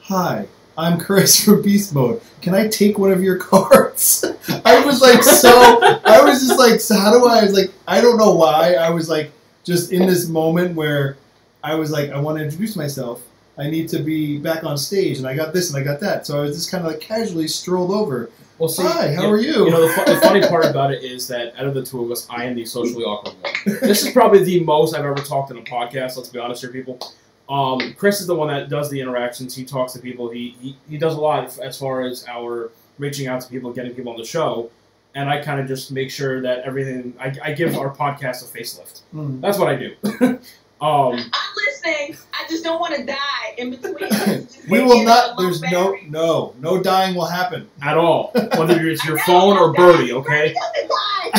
hi, I'm Chris from Beast Mode. Can I take one of your cards? I was just like, so how do I was like, I don't know why. I was like, just in this moment where I was like, I want to introduce myself. I need to be back on stage, and I got this and I got that. So I was just kind of like casually strolled over. Well, see, hi, how are you? You know, the funny part about it is that out of the two of us, I am the socially awkward one. This is probably the most I've ever talked in a podcast. Let's be honest here, people. Chris is the one that does the interactions. He talks to people. He does a lot as far as our reaching out to people, getting people on the show. And I kind of just make sure that everything. I give our podcast a facelift. That's what I do. I'm listening. I just don't want to die in between. We will not. There's no dying will happen at all. Whether it's your phone or Bertie, okay? Die.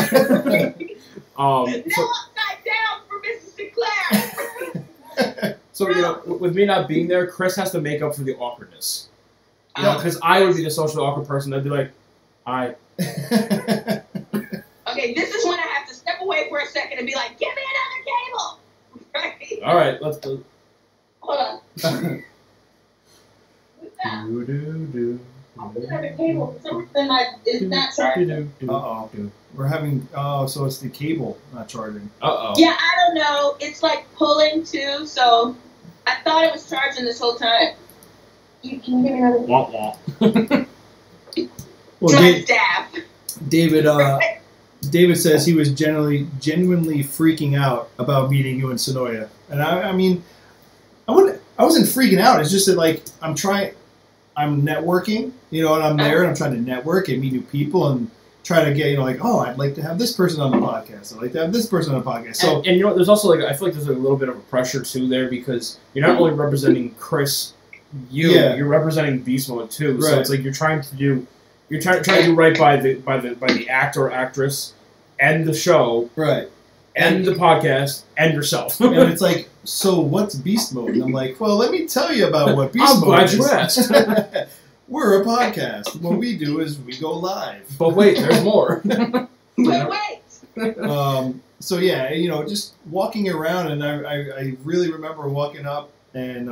No upside down for Mrs. Sinclair. So you know, with me not being there, Chris has to make up for the awkwardness. You know, because I would be the socially awkward person. I'd be like, "Hi." Okay, this is when I have to step away for a second and be like, "Give me another cable." Right. All right, let's do. Hold on. What's that? I'll put another cable. For some reason, it's not charging. Uh-oh. We're having... Oh, so it's the cable not charging. Uh-oh. Yeah, I don't know. It's like pulling too, so I thought it was charging this whole time. You can hear me on the Womp womp. Well, staff. David says he was genuinely freaking out about meeting you in Sonoya, and I mean, I wasn't freaking out. It's just that like I'm networking, you know, and I'm there and I'm trying to network and meet new people and try to get, you know, like, oh, I'd like to have this person on the podcast. I'd like to have this person on the podcast. So, and you know, there's also like I feel like there's a little bit of a pressure too there because you're not only representing Chris, you're representing Beast Mode too. Right. So it's like you're trying to do right by the actor or actress and the show, right, and the podcast and yourself. And it's like, so what's Beast Mode? And I'm like, well, let me tell you about what Beast Mode is. I'm glad you asked. We're a podcast. What we do is we go live. But wait, there's more. But wait. So yeah, you know, just walking around, and I really remember walking up and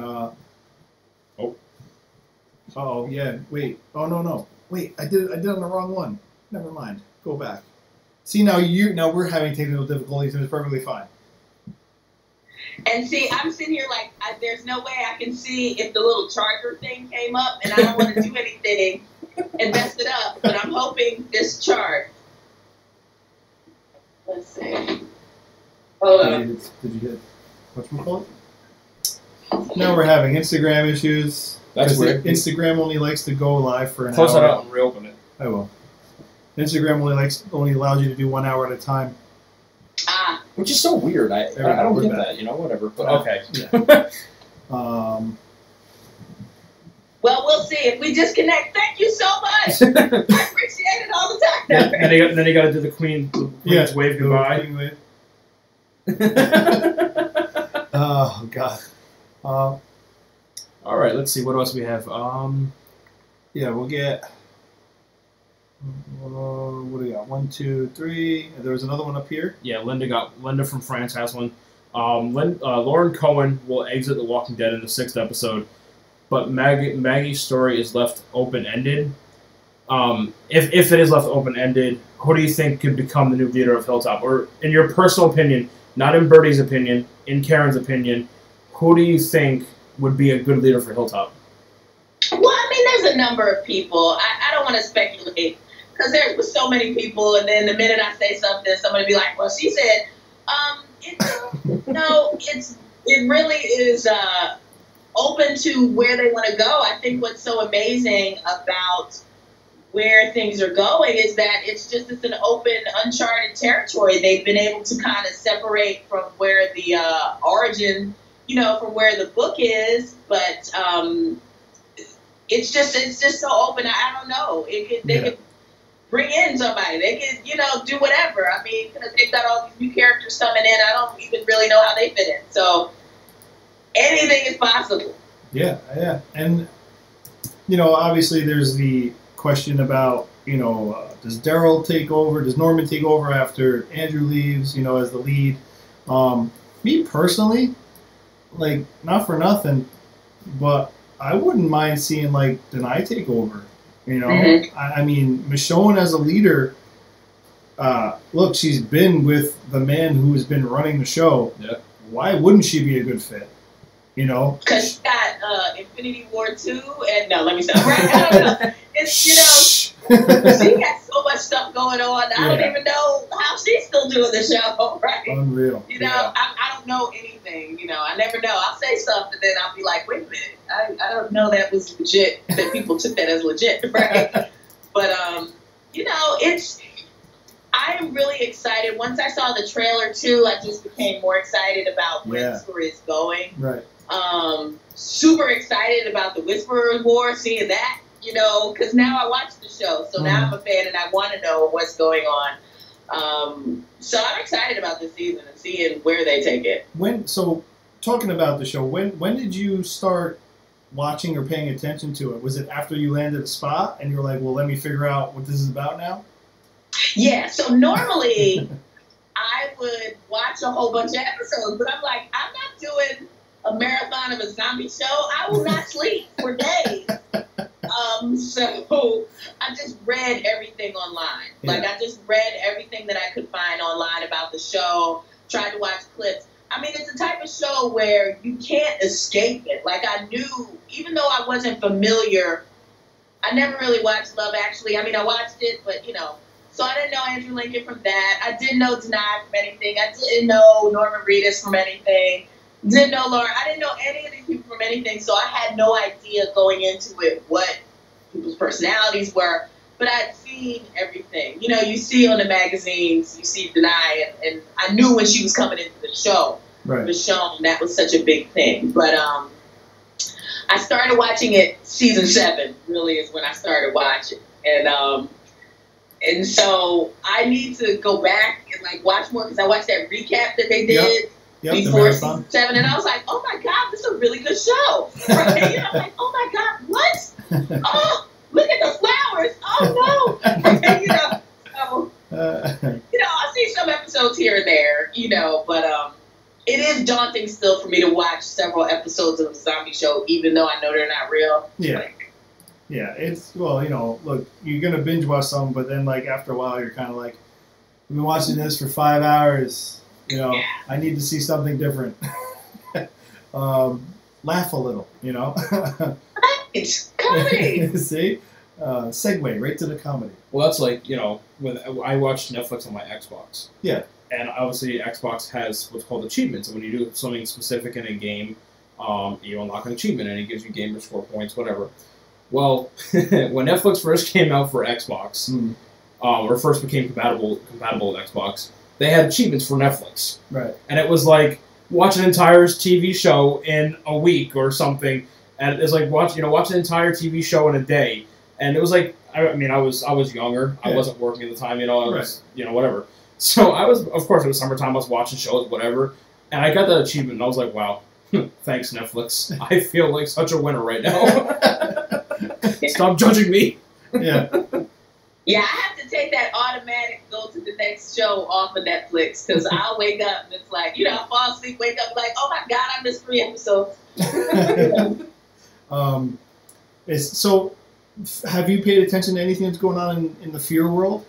oh yeah, wait, oh no, wait, I did it on the wrong one. Never mind, go back. See, now we're having technical difficulties, and it's perfectly fine. And see, I'm sitting here like, there's no way I can see if the little charger thing came up, and I don't want to do anything and mess it up, but I'm hoping this charged. Let's see. Hold on. Did you get whatchamacallit? Now we're having Instagram issues. That's weird. Instagram only likes to go live for an hour. Close that out and reopen it. I will. Instagram only allows you to do 1 hour at a time. Which is so weird. I don't get that, you know, whatever. But okay. Yeah. Well, we'll see. If we disconnect, thank you so much. I appreciate it all the time. Yeah, then you got to do the Queen's wave goodbye. Queen wave. Oh, God. All right, let's see. What else we have? Yeah, we'll get... what do we got? 1, 2, 3. There was another one up here. Yeah, Linda from France has one. Lauren Cohen will exit The Walking Dead in the 6th episode, but Maggie's story is left open-ended. If it is left open-ended, who do you think could become the new leader of Hilltop? Or in your personal opinion, not in Bertie's opinion, in Karen's opinion, who do you think would be a good leader for Hilltop? Well, I mean, there's a number of people. I don't want to speculate. Because there's so many people, and then the minute I say something, somebody be like, well, she said, it really is open to where they want to go. I think what's so amazing about where things are going is that it's an open, uncharted territory. They've been able to kind of separate from where the origin, you know, from where the book is, but it's just so open. I don't know. They could bring in somebody. They could, you know, do whatever. I mean, because they've got all these new characters coming in. I don't even really know how they fit in. So anything is possible. Yeah. And, you know, obviously there's the question about, you know, does Daryl take over? Does Norman take over after Andrew leaves, you know, as the lead? Me personally, like, not for nothing, but I wouldn't mind seeing, like, Denai take over. You know, I mean, Michonne as a leader, look, she's been with the man who has been running the show. Yeah. Why wouldn't she be a good fit? You know? Because she got Infinity War 2, and no, let me stop. Right? I don't know. It's, you know, she got so much stuff going on. I don't even know how she's still doing the show, right? Unreal. You know, I don't know anything. You know, I never know. I'll say something, then I'll be like, wait a minute. I don't know that was legit, that people took that as legit, right? But, you know, I am really excited. Once I saw the trailer, too, I just became more excited about where the story is going. Right. Super excited about the Whisperer's War, seeing that, you know, because now I watch the show, so now I'm a fan and I want to know what's going on. So I'm excited about this season and seeing where they take it. So, talking about the show, when did you start watching or paying attention to it? Was it after you landed a spot and you were like, well, let me figure out what this is about now? Yeah, so normally I would watch a whole bunch of episodes, but I'm like, I'm not doing a marathon of a zombie show. I will not sleep for days. So I just read everything online. Like, I just read everything that I could find online about the show, tried to watch clips. I mean, it's the type of show where you can't escape it. Like, I knew, even though I wasn't familiar, I never really watched Love Actually. I mean, I watched it, but, so I didn't know Andrew Lincoln from that. I didn't know Denai from anything. I didn't know Norman Reedus from anything. Didn't know Laura. I didn't know any of these people from anything, so I had no idea going into it what people's personalities were. But I'd seen everything. You see on the magazines, you see Denai, and I knew when she was coming into the show. Right. Michonne, that was such a big thing. But I started watching it season 7, really is when I started watching. And so I need to go back and like watch more because I watched that recap that they did before season 7, and I was like, oh my God, this is a really good show. Right? I'm like, oh my God, what? Oh, look at the flowers. Oh no. I'll see some episodes here and there, but it is daunting still for me to watch several episodes of a zombie show, even though I know they're not real. Yeah. Yeah, it's, look, you're going to binge watch some, but then, like, after a while, you're kind of like, I've been watching this for 5 hours, I need to see something different. Laugh a little, It's comedy. See? Segue right to the comedy. Well, that's like, when I watch Netflix on my Xbox. Yeah. And obviously, Xbox has what's called achievements. And when you do something specific in a game, you unlock an achievement, and it gives you gamer score points, whatever. Well, when Netflix first came out for Xbox, or first became compatible with Xbox, they had achievements for Netflix. Right. And it was like, watch an entire TV show in a week or something. And it's like, watch an entire TV show in a day. And it was like, I was younger. Yeah. I wasn't working at the time, I was, whatever. So of course, it was summertime. I was watching shows, whatever. And I got that achievement, and I was like, wow, thanks, Netflix. I feel like such a winner right now. Stop judging me. Yeah. Yeah, I have to take that automatic go to the next show off of Netflix because I'll wake up and it's like, I fall asleep, wake up like, oh my God, I missed 3 episodes. So, have you paid attention to anything that's going on in the Fear world?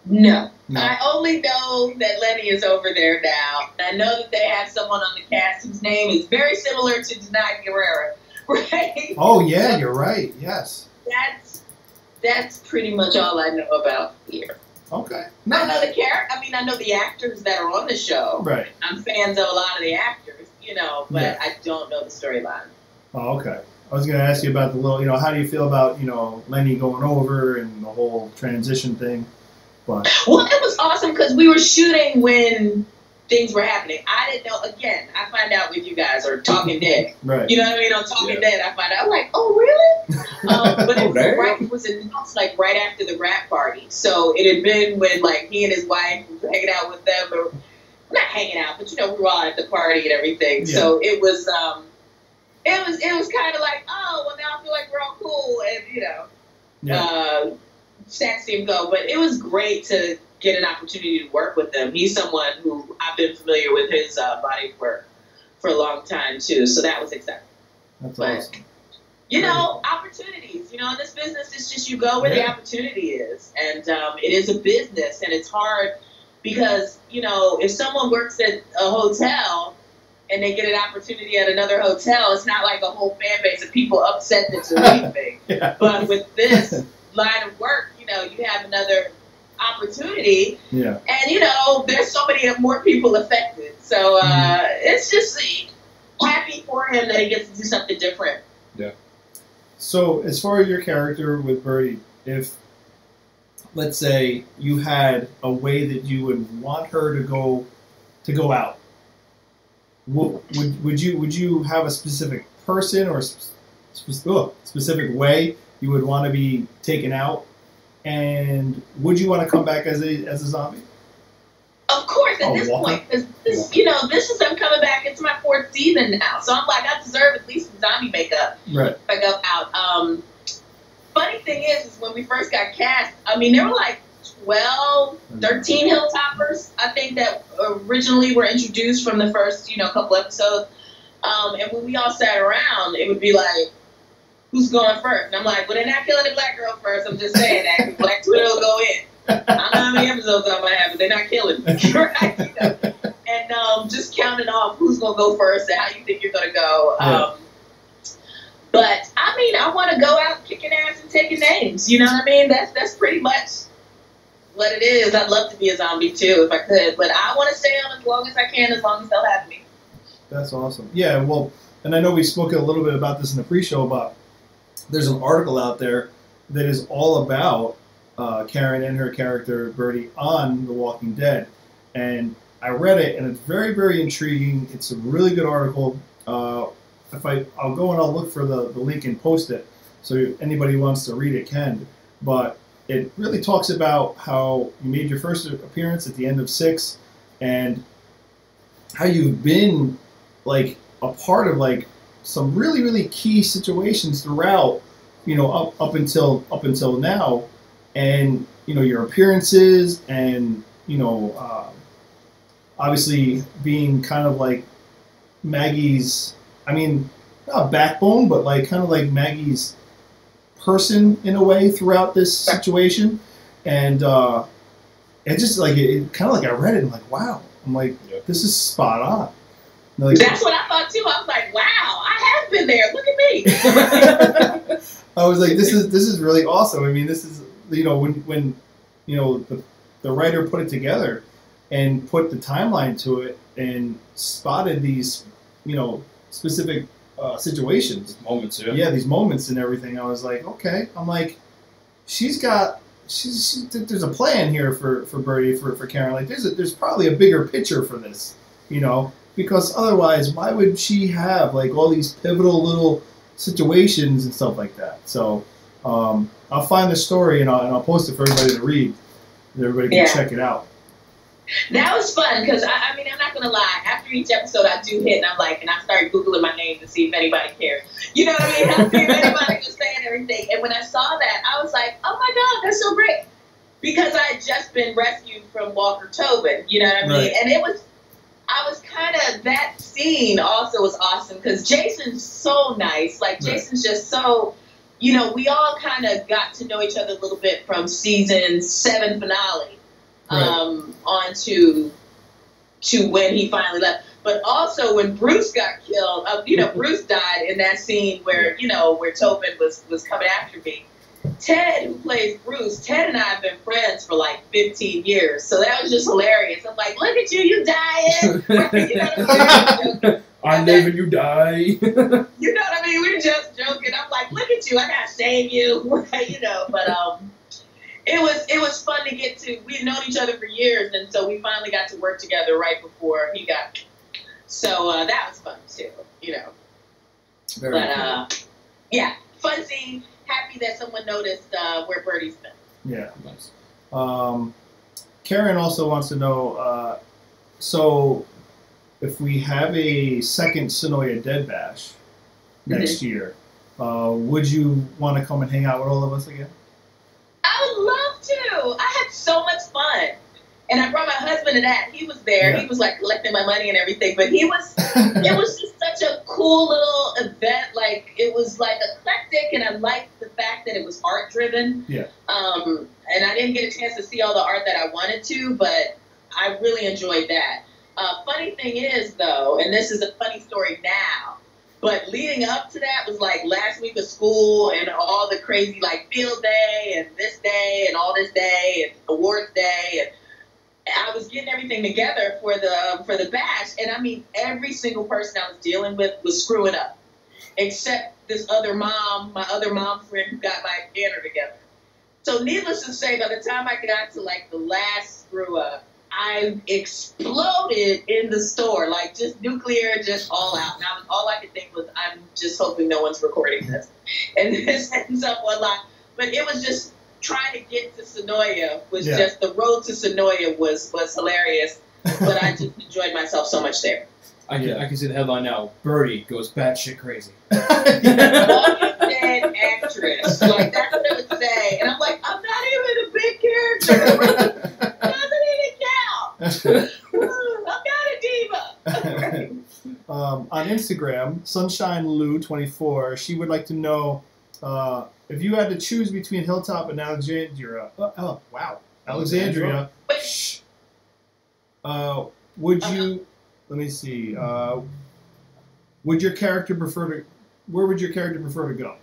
No. I only know that Lenny is over there now. I know that they have someone on the cast whose name is very similar to Denai Guerrera. Right? Oh, yeah, you're right. Yes. That's pretty much all I know about Fear. Okay. I know the character. I know the actors that are on the show. Right. I'm fans of a lot of the actors, but I don't know the storyline. Oh, okay. I was going to ask you about the little, how do you feel about, Lenny going over and the whole transition thing? But well, it was awesome because we were shooting when things were happening. I didn't know. Again, I find out with you guys or Talking Dead. Right. You know what I mean? On Talking Dead, I find out. I'm like, oh, really? But it was announced like right after the rap party. So it had been when like he and his wife were hanging out with them, or not hanging out, but we were all at the party and everything. Yeah. So it was kind of like, oh, well now I feel like we're all cool and sad to see him go. But it was great to get an opportunity to work with him. He's someone who I've been familiar with his body for a long time too. So that was exciting. That's awesome. Opportunities. In this business, it's just you go where the opportunity is, and it is a business, and it's hard because if someone works at a hotel and they get an opportunity at another hotel, it's not like a whole fan base of people upset that you're leaving. But with this line of work, you have another opportunity. Yeah. And, there's so many more people affected. So it's just happy for him that he gets to do something different. Yeah. So as far as your character with Bertie, if, let's say, you had a way that you would want her to go out, would you have a specific person or specific way you would want to be taken out? And would you want to come back as a zombie? Of course, at this point, because I'm coming back. It's my 4th season now, so I'm like, I deserve at least some zombie makeup if I go out. Funny thing is when we first got cast, there were like 12, 13 Hilltoppers, I think, that originally were introduced from the first, couple episodes. And when we all sat around, it would be like, who's going first? And I'm like, well, they're not killing the black girl first. I'm just saying that because Black Twitter will go in. I don't know how many episodes I might have, but they're not killing me. Right? And go first and how you think you're gonna go. Yeah. But I mean, I want to go out kicking ass and taking names. You know what I mean? That's pretty much what it is. I'd love to be a zombie too if I could, but I want to stay on as long as I can, as long as they'll have me. That's awesome. Yeah, well, and I know we spoke a little bit about this in the pre-show, but there's an article out there that is all about Karen and her character Bertie on The Walking Dead, and I read it, and it's very, very intriguing. It's a really good article. I'll go and I'll look for the link and post it, so anybody who wants to read it can. But it really talks about how you made your first appearance at the end of 6, and how you've been like a part of like some really, really key situations throughout, you know, up until now, and you know your appearances, and you know, obviously being kind of like Maggie's, I mean, not a backbone, but like kind of like Maggie's person in a way throughout this situation, and it just like it kind of like I read it and like wow, I'm like this is spot on. Like, that's what I thought too. I was like, wow, I have been there. Look at me. I was like, this is really awesome. I mean, this is, you know, when you know the writer put it together and put the timeline to it and spotted these, you know, specific situations, moments, these moments and everything. I was like, okay. I'm like, there's a plan here for Bertie, for Karen. Like, there's probably a bigger picture for this, you know, because otherwise, why would she have like all these pivotal little situations and stuff like that? So I'll find the story and I'll post it for everybody to read. And everybody can check it out. That was fun because I mean, I'm not gonna lie. After each episode, I do hit and I'm like, and I started Googling my name to see if anybody cares. You know what I mean? I see if anybody was saying everything. And when I saw that, I was like, oh my god, that's so great, because I had just been rescued from Walker Tobin. You know what I mean? Right. And I was kind of, that scene also was awesome because Jason's so nice. Like Jason's just so, you know, we all kind of got to know each other a little bit from season 7 finale. On to when he finally left. But also when Bruce got killed, you know, Bruce died in that scene where, you know, where Tobin was coming after me. Ted, who plays Bruce, Ted and I have been friends for like 15 years. So that was just hilarious. I'm like, look at you dying. You know what I mean? I'm David, you die. You know what I mean? We're just joking. I'm like, look at you, I gotta save you. You know, but it was fun to get to. We had known each other for years, and so we finally got to work together right before he got. So that was fun too, you know. Very cool. Yeah, fun scene. Happy that someone noticed where Bertie's been. Yeah, nice. Karen also wants to know. So, if we have a second Sonoya Dead Bash next year, would you want to come and hang out with all of us again? I would love to. I had so much fun. And I brought my husband to that. He was there. Yeah. He was like collecting my money and everything. But it was just such a cool little event. Like, it was like eclectic, and I liked the fact that it was art driven. Yeah. And I didn't get a chance to see all the art that I wanted to, but I really enjoyed that. Funny thing is, though, and this is a funny story now, but leading up to that was like last week of school and all the crazy like field day and this day and all this day and awards day, and I was getting everything together for the bash, and I mean every single person I was dealing with was screwing up, except this other mom, my other mom friend who got my banner together. So needless to say, by the time I got to like the last screw up, I exploded in the store, like just nuclear, just all out. And all I could think was, I'm just hoping no one's recording this. And this ends up online. But it was just trying to get to Sonoya was just, the road to Sonoya was hilarious. But I just enjoyed myself so much there. I can see the headline now. Bertie goes batshit crazy. Walking Dead actress. Like, that's what I would say. And I'm like, I'm not even a big character. Doesn't even count. I'm not a diva. On Instagram, Sunshine Lou 24, she would like to know if you had to choose between Hilltop and Alexandria. Alexandria. Would you? Let me see. would your character prefer to? Where would your character prefer to go?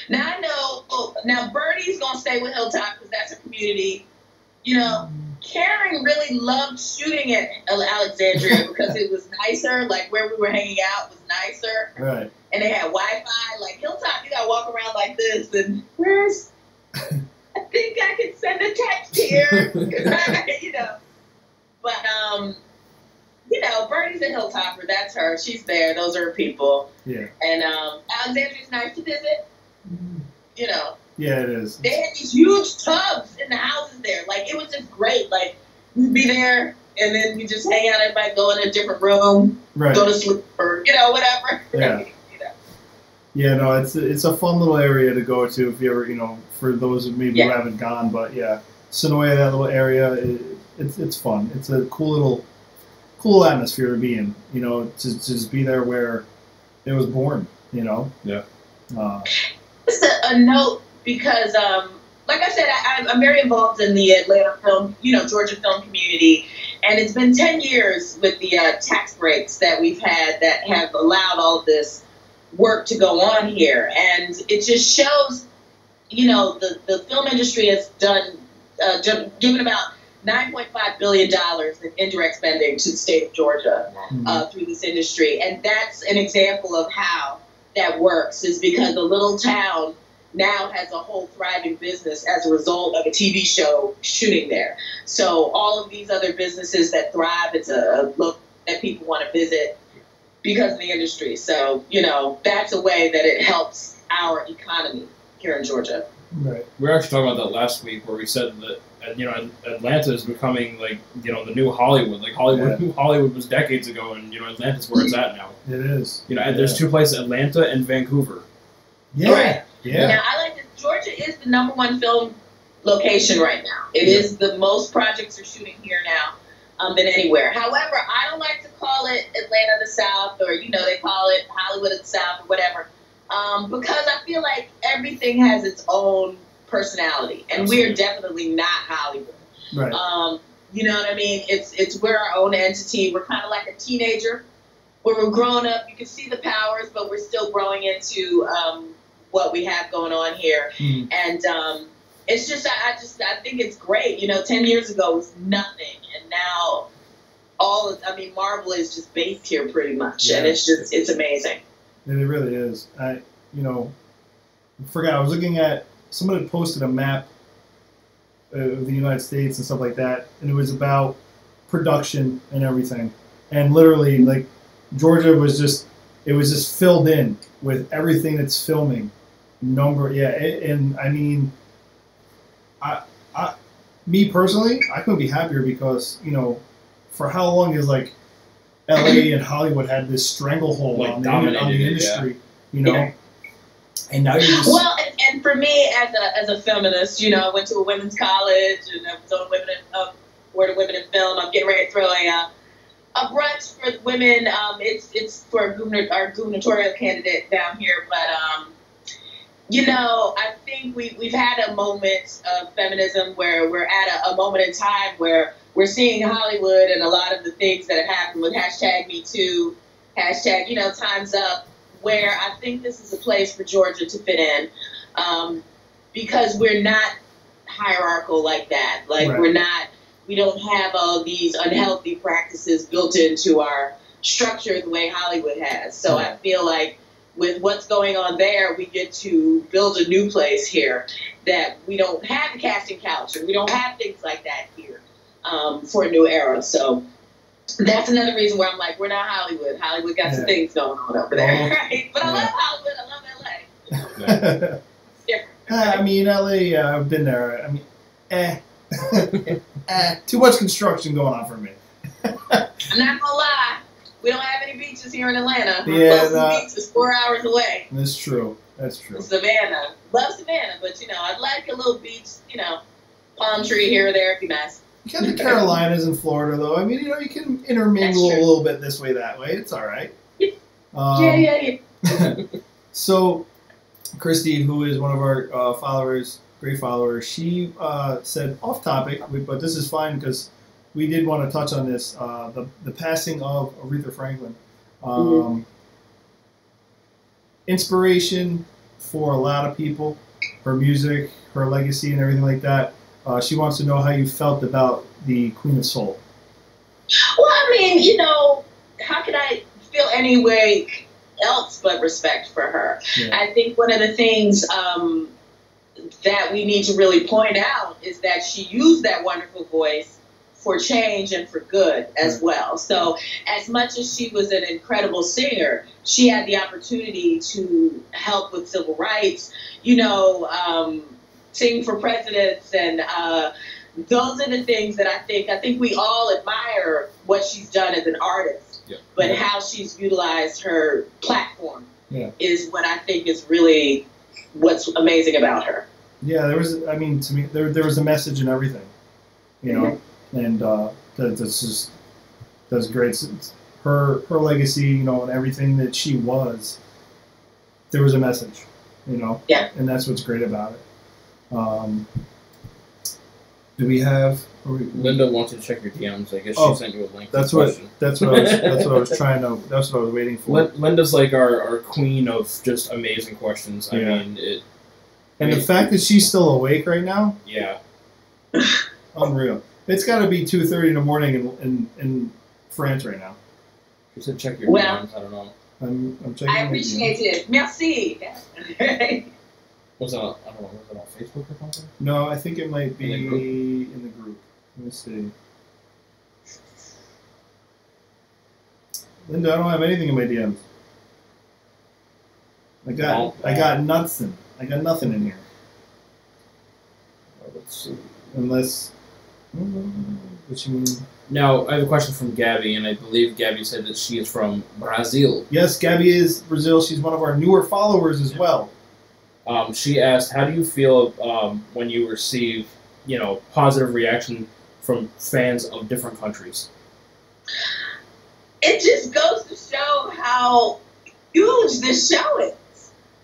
Now I know. Now Bertie's gonna stay with Hilltop because that's a community. You know, Karen really loved shooting at Alexandria because it was nicer. Like where we were hanging out was nicer. Right. And they had Wi-Fi. Like Hilltop, you gotta walk around like this. And where's? I think I can send a text here. You know. But you know, Bertie's a Hilltopper. That's her. She's there. Those are her people. Yeah. And Alexandria's nice to visit. You know. Yeah, it is. They had these huge tubs in the houses there. Like, it was just great. Like, we'd be there, and then we just hang out. Everybody go in a different room, right. Go to sleep, or, you know, whatever. Yeah. You know. Yeah, no, it's a fun little area to go to if you ever, you know, for those who maybe who haven't gone. But, yeah, Sonoya, that little area, it's fun. It's a cool atmosphere to be in, you know, to just be there where it was born, you know. Yeah. Just a note. Because, like I said, I'm very involved in the Atlanta film, you know, Georgia film community. And it's been 10 years with the tax breaks that we've had that have allowed all this work to go on here. And it just shows, you know, the film industry has given about $9.5 billion in indirect spending to the state of Georgia through this industry. And that's an example of how that works, is because the little town now has a whole thriving business as a result of a TV show shooting there. So all of these other businesses that thrive, it's a look that people want to visit because of the industry. So, you know, that's a way that it helps our economy here in Georgia. Right. We were actually talking about that last week where we said that, you know, Atlanta is becoming, like, you know, the new Hollywood. Like, Hollywood was decades ago, and, you know, Atlanta's where it's at now. It is. You know, and there's two places, Atlanta and Vancouver. Yeah. Right. Yeah. Now, I like that Georgia is the #1 film location right now. It is the most projects are shooting here now than anywhere. However, I don't like to call it Atlanta the South, or, you know, they call it Hollywood of the South or whatever, because I feel like everything has its own personality, and we're definitely not Hollywood. Right. You know what I mean? We're our own entity. We're kind of like a teenager. When we're growing up, you can see the powers, but we're still growing into what we have going on here. And it's just, I think it's great. You know, 10 years ago was nothing, and now Marvel is just based here pretty much, and it's amazing. And it really is. I forgot, I was looking at, somebody posted a map of the United States and stuff like that, and it was about production and everything. And literally, like, Georgia was just filled in with everything that's filming. And I mean, me personally, I couldn't be happier because, you know, for how long is, like, LA and Hollywood had this stranglehold on the industry, you know? And now you're just... Well, and for me, as a feminist, you know, I went to a women's college, and I was on Word of Women in Film. I'm getting ready to throw a brunch for women. It's for our gubernatorial candidate down here, but you know, I think we've had a moment of feminism where we're at a moment in time where we're seeing Hollywood and a lot of the things that have happened with #MeToo, you know, Time's Up, where I think this is a place for Georgia to fit in, because we're not hierarchical like that. Like, we don't have all these unhealthy practices built into our structure the way Hollywood has. So I feel like with what's going on there, we get to build a new place here that we don't have the casting couch, and we don't have things like that here for a new era. So that's another reason where I'm like, we're not Hollywood. Hollywood got some things going on over there, right? But I love Hollywood. I love LA. It's different. I mean, LA, I've been there. I mean, too much construction going on for me. I'm not gonna lie. We don't have any beaches here in Atlanta. Yeah, the beach is 4 hours away. That's true. That's true. Savannah. Love Savannah, but, you know, I'd like a little beach, you know, palm tree here or there if you're nice. You got the Carolinas and Florida, though. I mean, you know, you can intermingle a little bit this way, that way. It's all right. Yeah. So, Christy, who is one of our followers, great followers, she said, off topic, but this is fine because we did want to touch on this, the passing of Aretha Franklin. Inspiration for a lot of people. Her music, her legacy, and everything like that. She wants to know how you felt about the Queen of Soul. Well, I mean, you know, how could I feel any way else but respect for her? Yeah. I think one of the things that we need to really point out is that she used that wonderful voice for change and for good as well. So as much as she was an incredible singer, she had the opportunity to help with civil rights, you know, sing for presidents, and those are the things that I think we all admire what she's done as an artist, but how she's utilized her platform is what I think is really what's amazing about her. Yeah, there was, I mean, to me, there was a message in everything, you know, and that's great. Her legacy, you know, and everything that she was, there was a message, you know, and that's what's great about it. Do we have? Linda wants to check your DMs. I guess she sent you a link. That's what I was trying to. That's what I was waiting for. Linda's like our queen of just amazing questions. I mean, the fact that she's still awake right now. Yeah. Unreal. It's got to be 2:30 in the morning in France right now. She said check your DMs. I don't know. I'm checking. I appreciate it. Merci. Was that? I don't know. Was it on Facebook or something? No, I think it might be in the group. Let me see. Linda, I don't have anything in my DMs. I got nothing. I got nothing in here. Let's see. Unless, what you mean? Now, I have a question from Gabby, and I believe Gabby said that she is from Brazil. Yes, Gabby is Brazil. She's one of our newer followers as well. She asked, how do you feel when you receive, you know, positive reaction from fans of different countries? It just goes to show how huge this show is.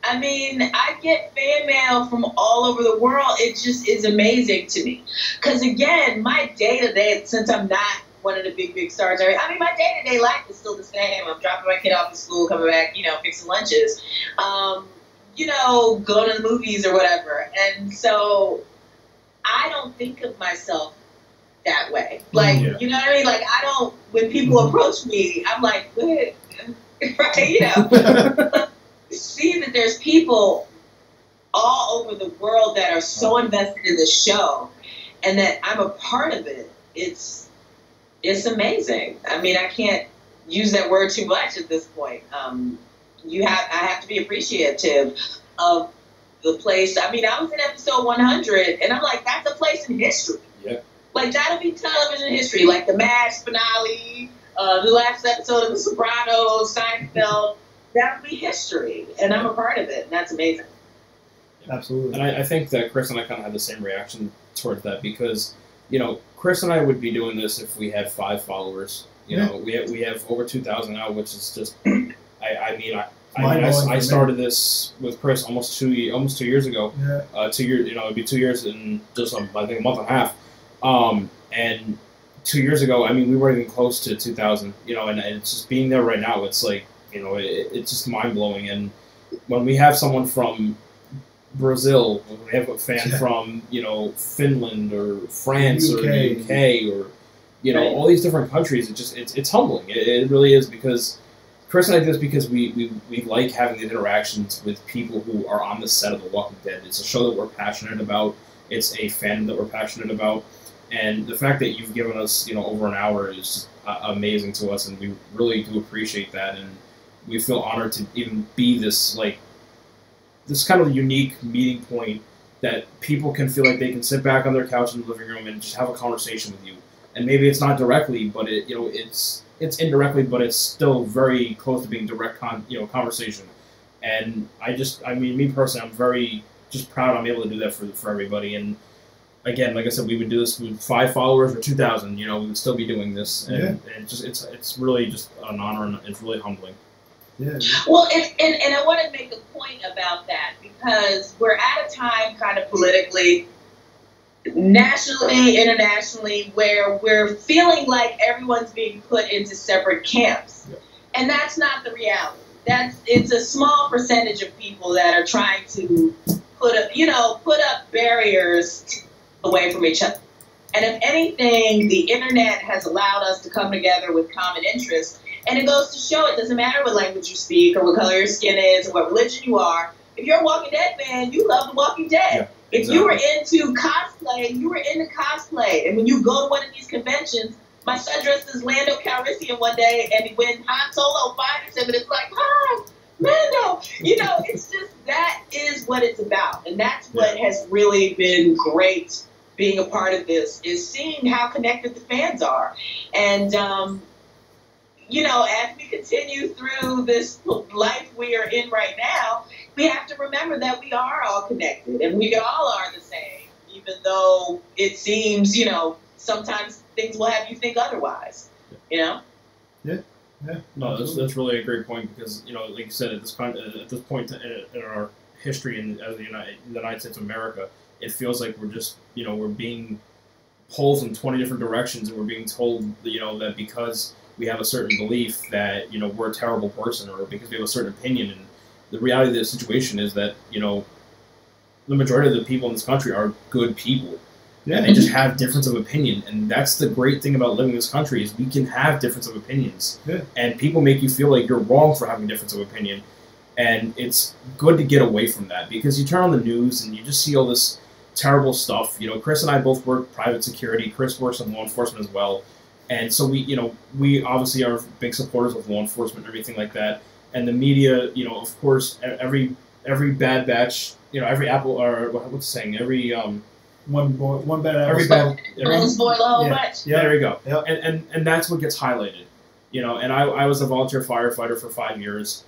I mean, I get fan mail from all over the world. It just is amazing to me. Because, again, my day-to-day, since I'm not one of the big stars, I mean, my day-to-day life is still the same. I'm dropping my kid off at school, coming back, you know, fixing lunches. You know, going to the movies or whatever. And so I don't think of myself that way. Like, you know what I mean? Like, I don't, when people approach me, I'm like, what? Right? You know? See that there's people all over the world that are so invested in the show and that I'm a part of it. It's amazing. I mean, I can't use that word too much at this point. I have to be appreciative of the place. I mean, I was in episode 100, and I'm like, that's a place in history. Yeah. Like, that'll be television history, like the MASH finale, the last episode of The Sopranos, Seinfeld. That'll be history, and I'm a part of it, and that's amazing. Absolutely. And I think that Chris and I kind of had the same reaction towards that because, you know, Chris and I would be doing this if we had 5 followers. You know, we have over 2,000 now, which is just, I started this with Chris almost 2 years ago. Yeah. 2 years, you know, it'd be 2 years in just I think a month and a half. And 2 years ago, I mean, we weren't even close to 2,000. You know, and it's just being there right now. It's like, you know, it's just mind blowing. And when we have someone from Brazil, when we have a fan from, you know, Finland or France or the UK or, you know, all these different countries, it's humbling. It really is, because Chris and I do this because we like having these interactions with people who are on the set of The Walking Dead. It's a show that we're passionate about. It's a fandom that we're passionate about. And the fact that you've given us, you know, over an hour is just amazing to us, and we really do appreciate that. And we feel honored to even be this kind of unique meeting point that people can feel like they can sit back on their couch in the living room and just have a conversation with you. And maybe it's not directly, but it's indirectly, but it's still very close to being direct conversation. And me personally, I'm very just proud I'm able to do that for everybody. And again, like I said, we would do this with 5 followers or 2,000. You know, we would still be doing this, and it's really just an honor, and it's really humbling. Yeah. Well, and I want to make a point about that, because we're at a time kind of politically, nationally, internationally, where we're feeling like everyone's being put into separate camps. Yeah. And that's not the reality. It's a small percentage of people that are trying to put up barriers away from each other. And if anything, the internet has allowed us to come together with common interests. And it goes to show it doesn't matter what language you speak or what color your skin is or what religion you are. If you're a Walking Dead fan, you love The Walking Dead. Yeah, if exactly. you were into cosplay, you were into cosplay. And when you go to one of these conventions, my son dressed as Lando Calrissian one day, and when Han Solo finds him, and it's like, hi, Lando. It's just, that is what it's about. And that's what has really been great being a part of this, is seeing how connected the fans are. And, as we continue through this life we are in right now, we have to remember that we are all connected and we all are the same, even though it seems, sometimes things will have you think otherwise, Yeah. No, that's really a great point because, like you said, at this point in our history as the United States of America, it feels like we're just, we're being pulled in 20 different directions, and we're being told, that because we have a certain belief that, we're a terrible person, or because we have a certain opinion. And the reality of the situation is that, the majority of the people in this country are good people. Yeah. And they just have difference of opinion. And that's the great thing about living in this country, is we can have difference of opinions. Yeah. And people make you feel like you're wrong for having difference of opinion. And it's good to get away from that, because you turn on the news and you just see all this terrible stuff. Chris and I both work private security. Chris works in law enforcement as well. And so we obviously are big supporters of law enforcement and everything like that. And the media, of course, every bad batch, every apple, or what's the saying, every one bad apple. Every bad, spoil a whole bunch. Yeah, there you go. Yep. And that's what gets highlighted. And I was a volunteer firefighter for 5 years.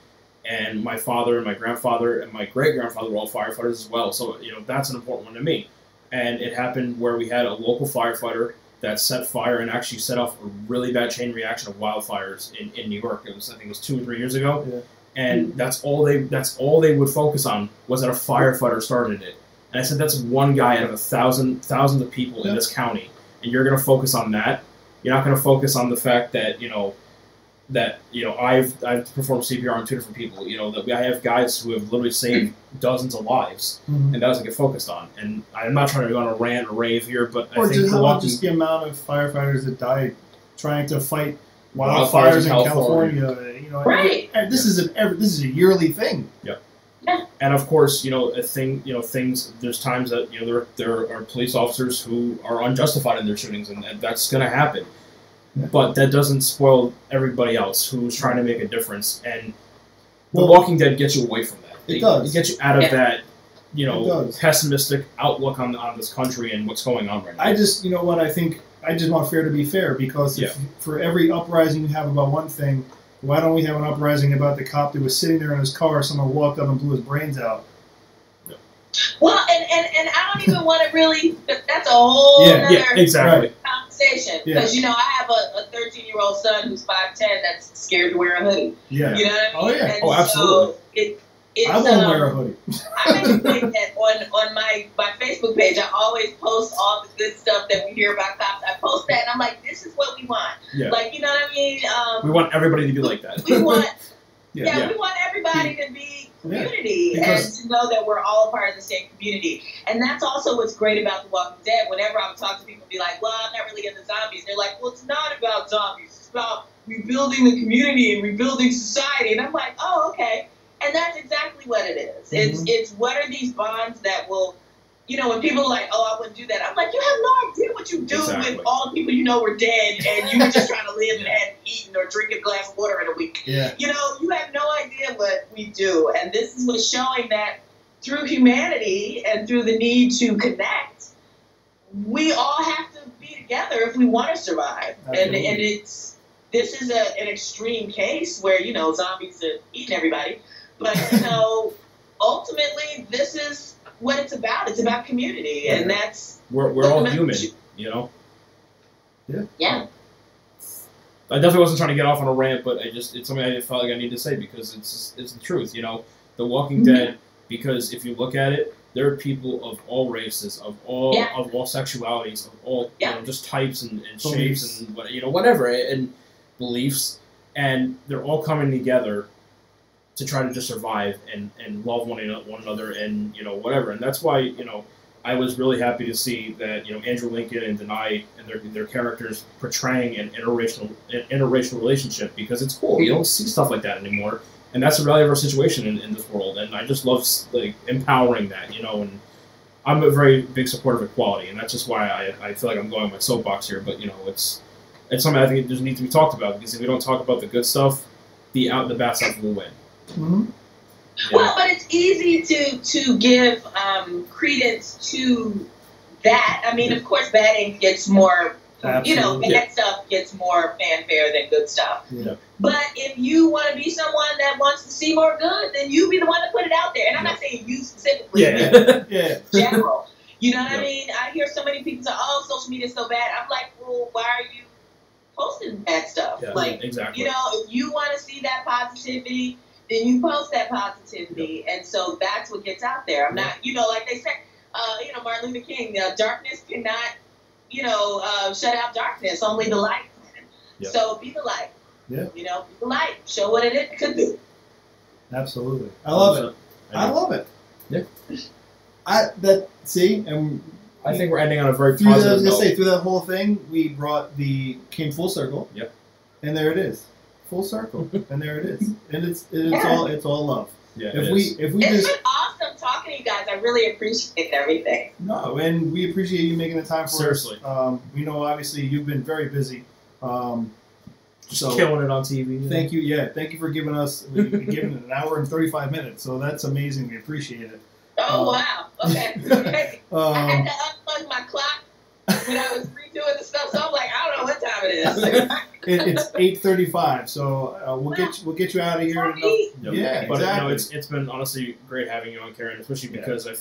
And my father and my grandfather and my great-grandfather were all firefighters as well. So, that's an important one to me. And it happened where we had a local firefighter that set fire and actually set off a really bad chain reaction of wildfires in New York. I think it was 2 or 3 years ago. Yeah. And that's all they would focus on, was that a firefighter started it. And I said, that's one guy out of thousands of people in this county. And you're going to focus on that. You're not going to focus on the fact that, I've performed CPR on 2 different people. That I have guys who have literally saved dozens of lives, and that doesn't get focused on. And I'm not trying to go on a rant or rave here, but I think how about just the amount of firefighters that died trying to fight wildfires in California? Right. This is a yearly thing. Yep. Yeah. And of course, things. There's times that there are police officers who are unjustified in their shootings, and that's going to happen. But that doesn't spoil everybody else who's trying to make a difference. And The Walking Dead gets you away from that. It does. It gets you out of that, pessimistic outlook on this country and what's going on right now. I just want fair to be fair, because for every uprising you have about one thing, why don't we have an uprising about the cop that was sitting there in his car, someone walked up and blew his brains out? Well, and I don't even want to really. That's a whole exactly. conversation, because I have a 13-year-old son who's 5'10" that's scared to wear a hoodie. Yeah. You know what I mean? Oh yeah. And absolutely. So I won't wear a hoodie. I make a point that on my Facebook page, I always post all the good stuff that we hear about cops. I post that, and I'm like, this is what we want. Yeah. Like, you know what I mean? We want everybody to be like that. We want. we want everybody to be community and to know that we're all a part of the same community. And that's also what's great about The Walking Dead. Whenever I would talk to people and be like, well, I'm not really into zombies, they're like, well, it's not about zombies. It's about rebuilding the community and rebuilding society. And I'm like, oh, okay. And that's exactly what it is. Mm-hmm. It's what are these bonds that will, when people are like, oh, I wouldn't do that. I'm like, you have no idea what you do with all the people you know were dead and you were just trying to live and hadn't eaten or drink a glass of water in a week. Yeah. You have no idea what we do. And this is what's showing that through humanity and through the need to connect, we all have to be together if we want to survive. Absolutely. And this is an extreme case where, zombies are eating everybody. But, ultimately, this is what it's about. It's about community, and that's we're all human, Yeah. Yeah. I definitely wasn't trying to get off on a rant, but it's something I felt like I need to say because it's the truth. The Walking Dead. Because if you look at it, there are people of all races, of all sexualities, of all just types and shapes and whatever and beliefs. and they're all coming together to try to just survive and love one another and, you know, whatever. And that's why, you know, I was really happy to see that, you know, Andrew Lincoln and Denai and their characters portraying an interracial relationship, because it's cool. You don't see stuff like that anymore. And that's the reality of our situation in this world. And I just love, like, empowering that, you know, and I'm a very big supporter of equality, and that's just why I feel like I'm going on my soapbox here. But, you know, it's something I think it just needs to be talked about, because if we don't talk about the good stuff, the bad stuff will win. Mm-hmm. Yeah. Well, but it's easy to give credence to that. I mean, of course, batting gets more, you know, bad stuff gets more fanfare than good stuff. Yeah. But if you want to be someone that wants to see more good, then you be the one to put it out there. And I'm not saying you specifically, yeah. General. You know what I mean? I hear so many people say, "Oh, social media is so bad." I'm like, well, why are you posting bad stuff? Yeah, like, exactly. You know, if you want to see that positivity, then you post that positivity, and so that's what gets out there. I'm not, you know, like they said, you know, Martin Luther King, darkness cannot, you know, shut out darkness. Only the light can. Yep. So be the light. Yeah. You know, be the light. Show what it could do. Absolutely. I love it. I love it. Yeah. I think we're ending on a very positive note. I was gonna say, through that whole thing, we came full circle. Yep. And there it is. Full circle. And there it is. And it's all love. Yeah. If we it's just been awesome talking to you guys. I really appreciate everything. No, and we appreciate you making the time for Seriously. us. We know obviously you've been very busy. Just killing it on TV. Thank you. Yeah, thank you for giving an hour and 35 minutes. So that's amazing. We appreciate it. Oh wow. Okay. I had to unplug my clock when I was redoing the stuff, so I'm like, I don't know what time it is. It's 8:35, so we'll get you out of here. Yeah, but exactly. It's been honestly great having you on, Karen, especially because I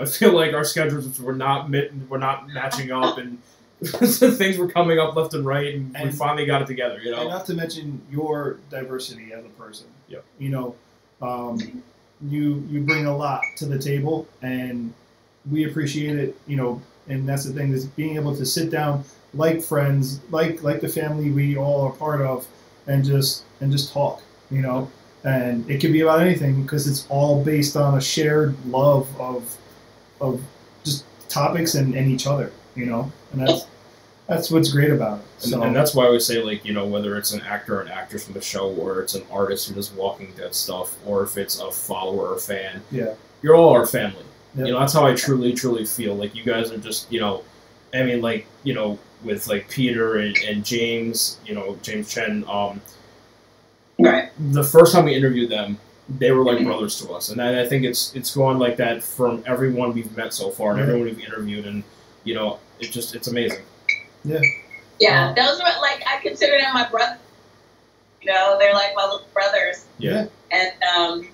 feel like our schedules were not matching up, and things were coming up left and right, and we finally got it together. You know, and not to mention your diversity as a person. Yep. You know, you bring a lot to the table, and we appreciate it. You know, and that's the thing, is being able to sit down like friends, like the family we all are part of, and just talk. You know, and it can be about anything, because it's all based on a shared love of just topics and each other. You know, and that's what's great about it. So, and that's why I would say, like, you know, whether it's an actor or an actress from the show, or it's an artist who does Walking Dead stuff, or if it's a follower or fan, you're all our family. Yep. You know, that's how I truly feel. Like, you guys are just, you know, I mean, like, you know, with like Peter and James, you know, James Chen. Right. The first time we interviewed them, they were like brothers to us, and I think it's gone like that from everyone we've met so far, and everyone we've interviewed, and you know, it's amazing. Yeah. Yeah, those are, like, I consider them my brothers. You know, they're like my little brothers. Yeah. And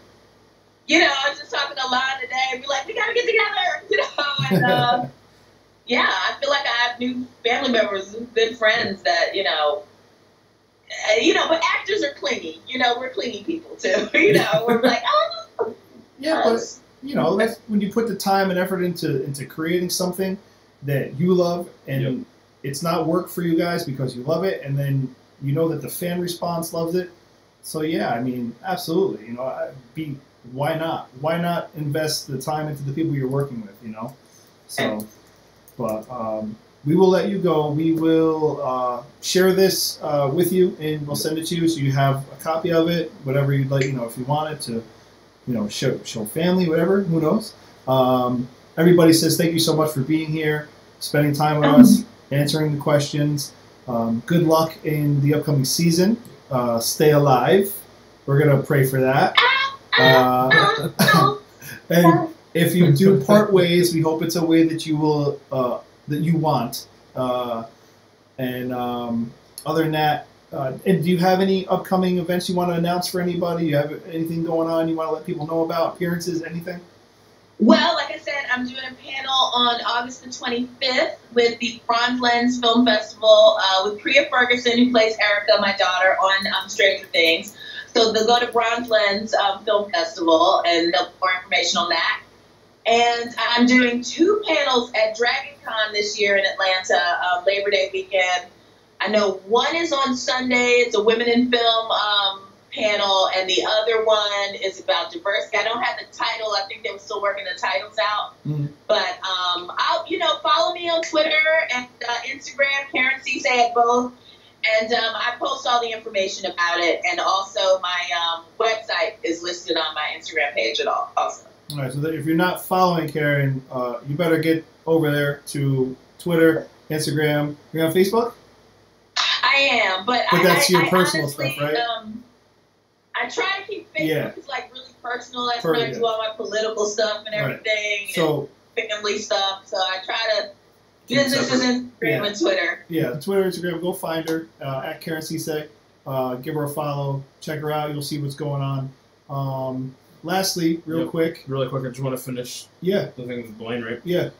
you know, I was just talking to Lon today, and be like, we gotta get together. You know, and yeah, I feel like I have new family members, good friends that you know, but actors are clingy. You know, we're clingy people too. You know, we're like, oh. Yeah, but you know, that's when you put the time and effort into creating something that you love, and it's not work for you guys because you love it, and then you know that the fan response loves it. So yeah, I mean, absolutely. You know, why not? Why not invest the time into the people you're working with? You know, so. But we will let you go. We will share this with you, and we'll send it to you so you have a copy of it, whatever you'd like. You know, if you want it to, you know, show family, whatever. Who knows? Everybody says thank you so much for being here, spending time with us, answering the questions. Good luck in the upcoming season. Stay alive. We're gonna pray for that. And if you do part ways, we hope it's a way that you will that you want. And other than that, and do you have any upcoming events you want to announce for anybody? You have anything going on you want to let people know about? Appearances, anything? Well, like I said, I'm doing a panel on August the 25th with the Bronze Lens Film Festival with Priya Ferguson, who plays Erica, my daughter, on Stranger Things. So they'll go to Bronze Lens Film Festival, and they'll get more information on that. And I'm doing 2 panels at Dragon Con this year in Atlanta, Labor Day weekend, I know one is on Sunday. It's a Women in Film panel, and the other one is about diversity. I don't have the title. I think they were still working the titles out. But I'll, follow me on Twitter and Instagram, Karen Ceesay at both. And I post all the information about it. And also my website is listed on my Instagram page at all also. All right, so that if you're not following Karen, you better get over there to Twitter, Instagram. You're on Facebook? I am, but that's your personal honestly, stuff, right? I try to keep Facebook is like really personal. That's where I do all my political stuff and everything, so and family stuff. So I try to. Business is Instagram and Twitter. Yeah, Twitter, Instagram. Go find her at Karen Ceesay. Give her a follow. Check her out. You'll see what's going on. Lastly, really quick, I just want to finish. The thing with Blaine, right? Yeah.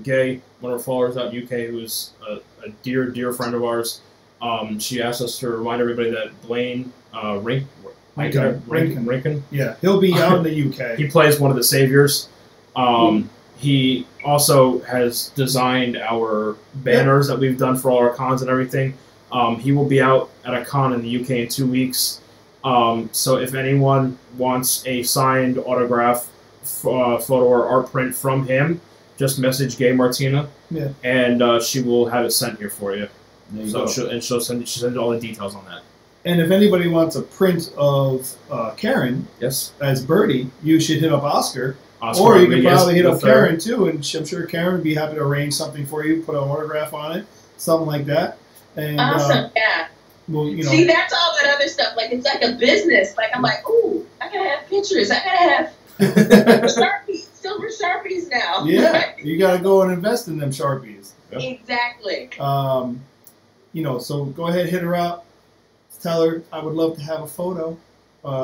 Gay, one of our followers out in UK, who's a dear friend of ours. She asked us to remind everybody that Blaine Rankin. Yeah, he'll be out in the UK. He plays one of the saviors. He also has designed our banners that we've done for all our cons and everything. He will be out at a con in the UK in 2 weeks. So if anyone wants a signed autograph, photo or art print from him, just message Gay Martina, and she will have it sent here for you. She'll send all the details on that. And if anybody wants a print of Karen, as Bertie, you should hit up Oscar. Or you can probably hit up Karen too, and I'm sure Karen would be happy to arrange something for you, put an autograph on it, something like that. And, awesome, Well, see, that's all that other stuff. Like, it's like a business. Like, I'm like, ooh, I gotta have pictures. I gotta have silver Sharpies now. Yeah, you gotta go and invest in them Sharpies. Exactly. So go ahead, hit her up. Tell her I would love to have a photo,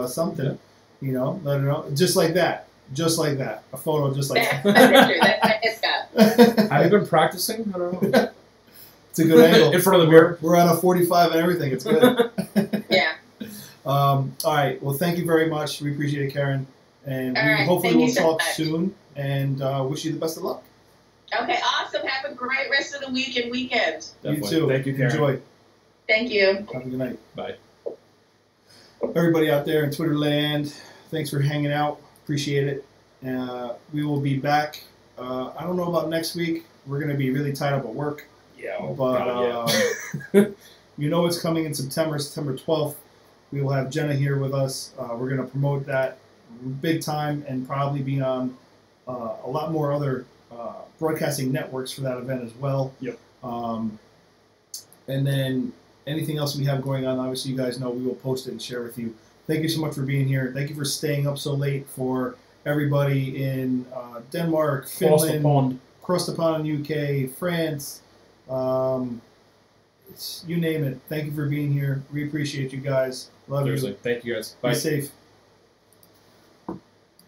something. Let her know. Just like that. A photo just like that. Have you been practicing? I don't know. It's a good angle. In front of the mirror. We're on a 45 and everything. It's good. Yeah. All right. Well, thank you very much. We appreciate it, Karen. And hopefully we'll talk soon. And wish you the best of luck. Okay, awesome. Have a great rest of the week and weekend. Definitely. You too. Thank you, Karen. Enjoy. Thank you. Have a good night. Bye. Everybody out there in Twitter land, thanks for hanging out. Appreciate it. We will be back. I don't know about next week. We're going to be really tied up at work. Yeah. It's coming in September 12th. We will have Jenna here with us. We're going to promote that big time and probably be on a lot more other broadcasting networks for that event as well. Yep. And then anything else we have going on, obviously you guys know we will post it and share with you. Thank you so much for being here. Thank you for staying up so late for everybody in Denmark, Finland, across the pond in UK, France, you name it. Thank you for being here. We appreciate you guys. Love you. Thank you guys. Bye. Be safe.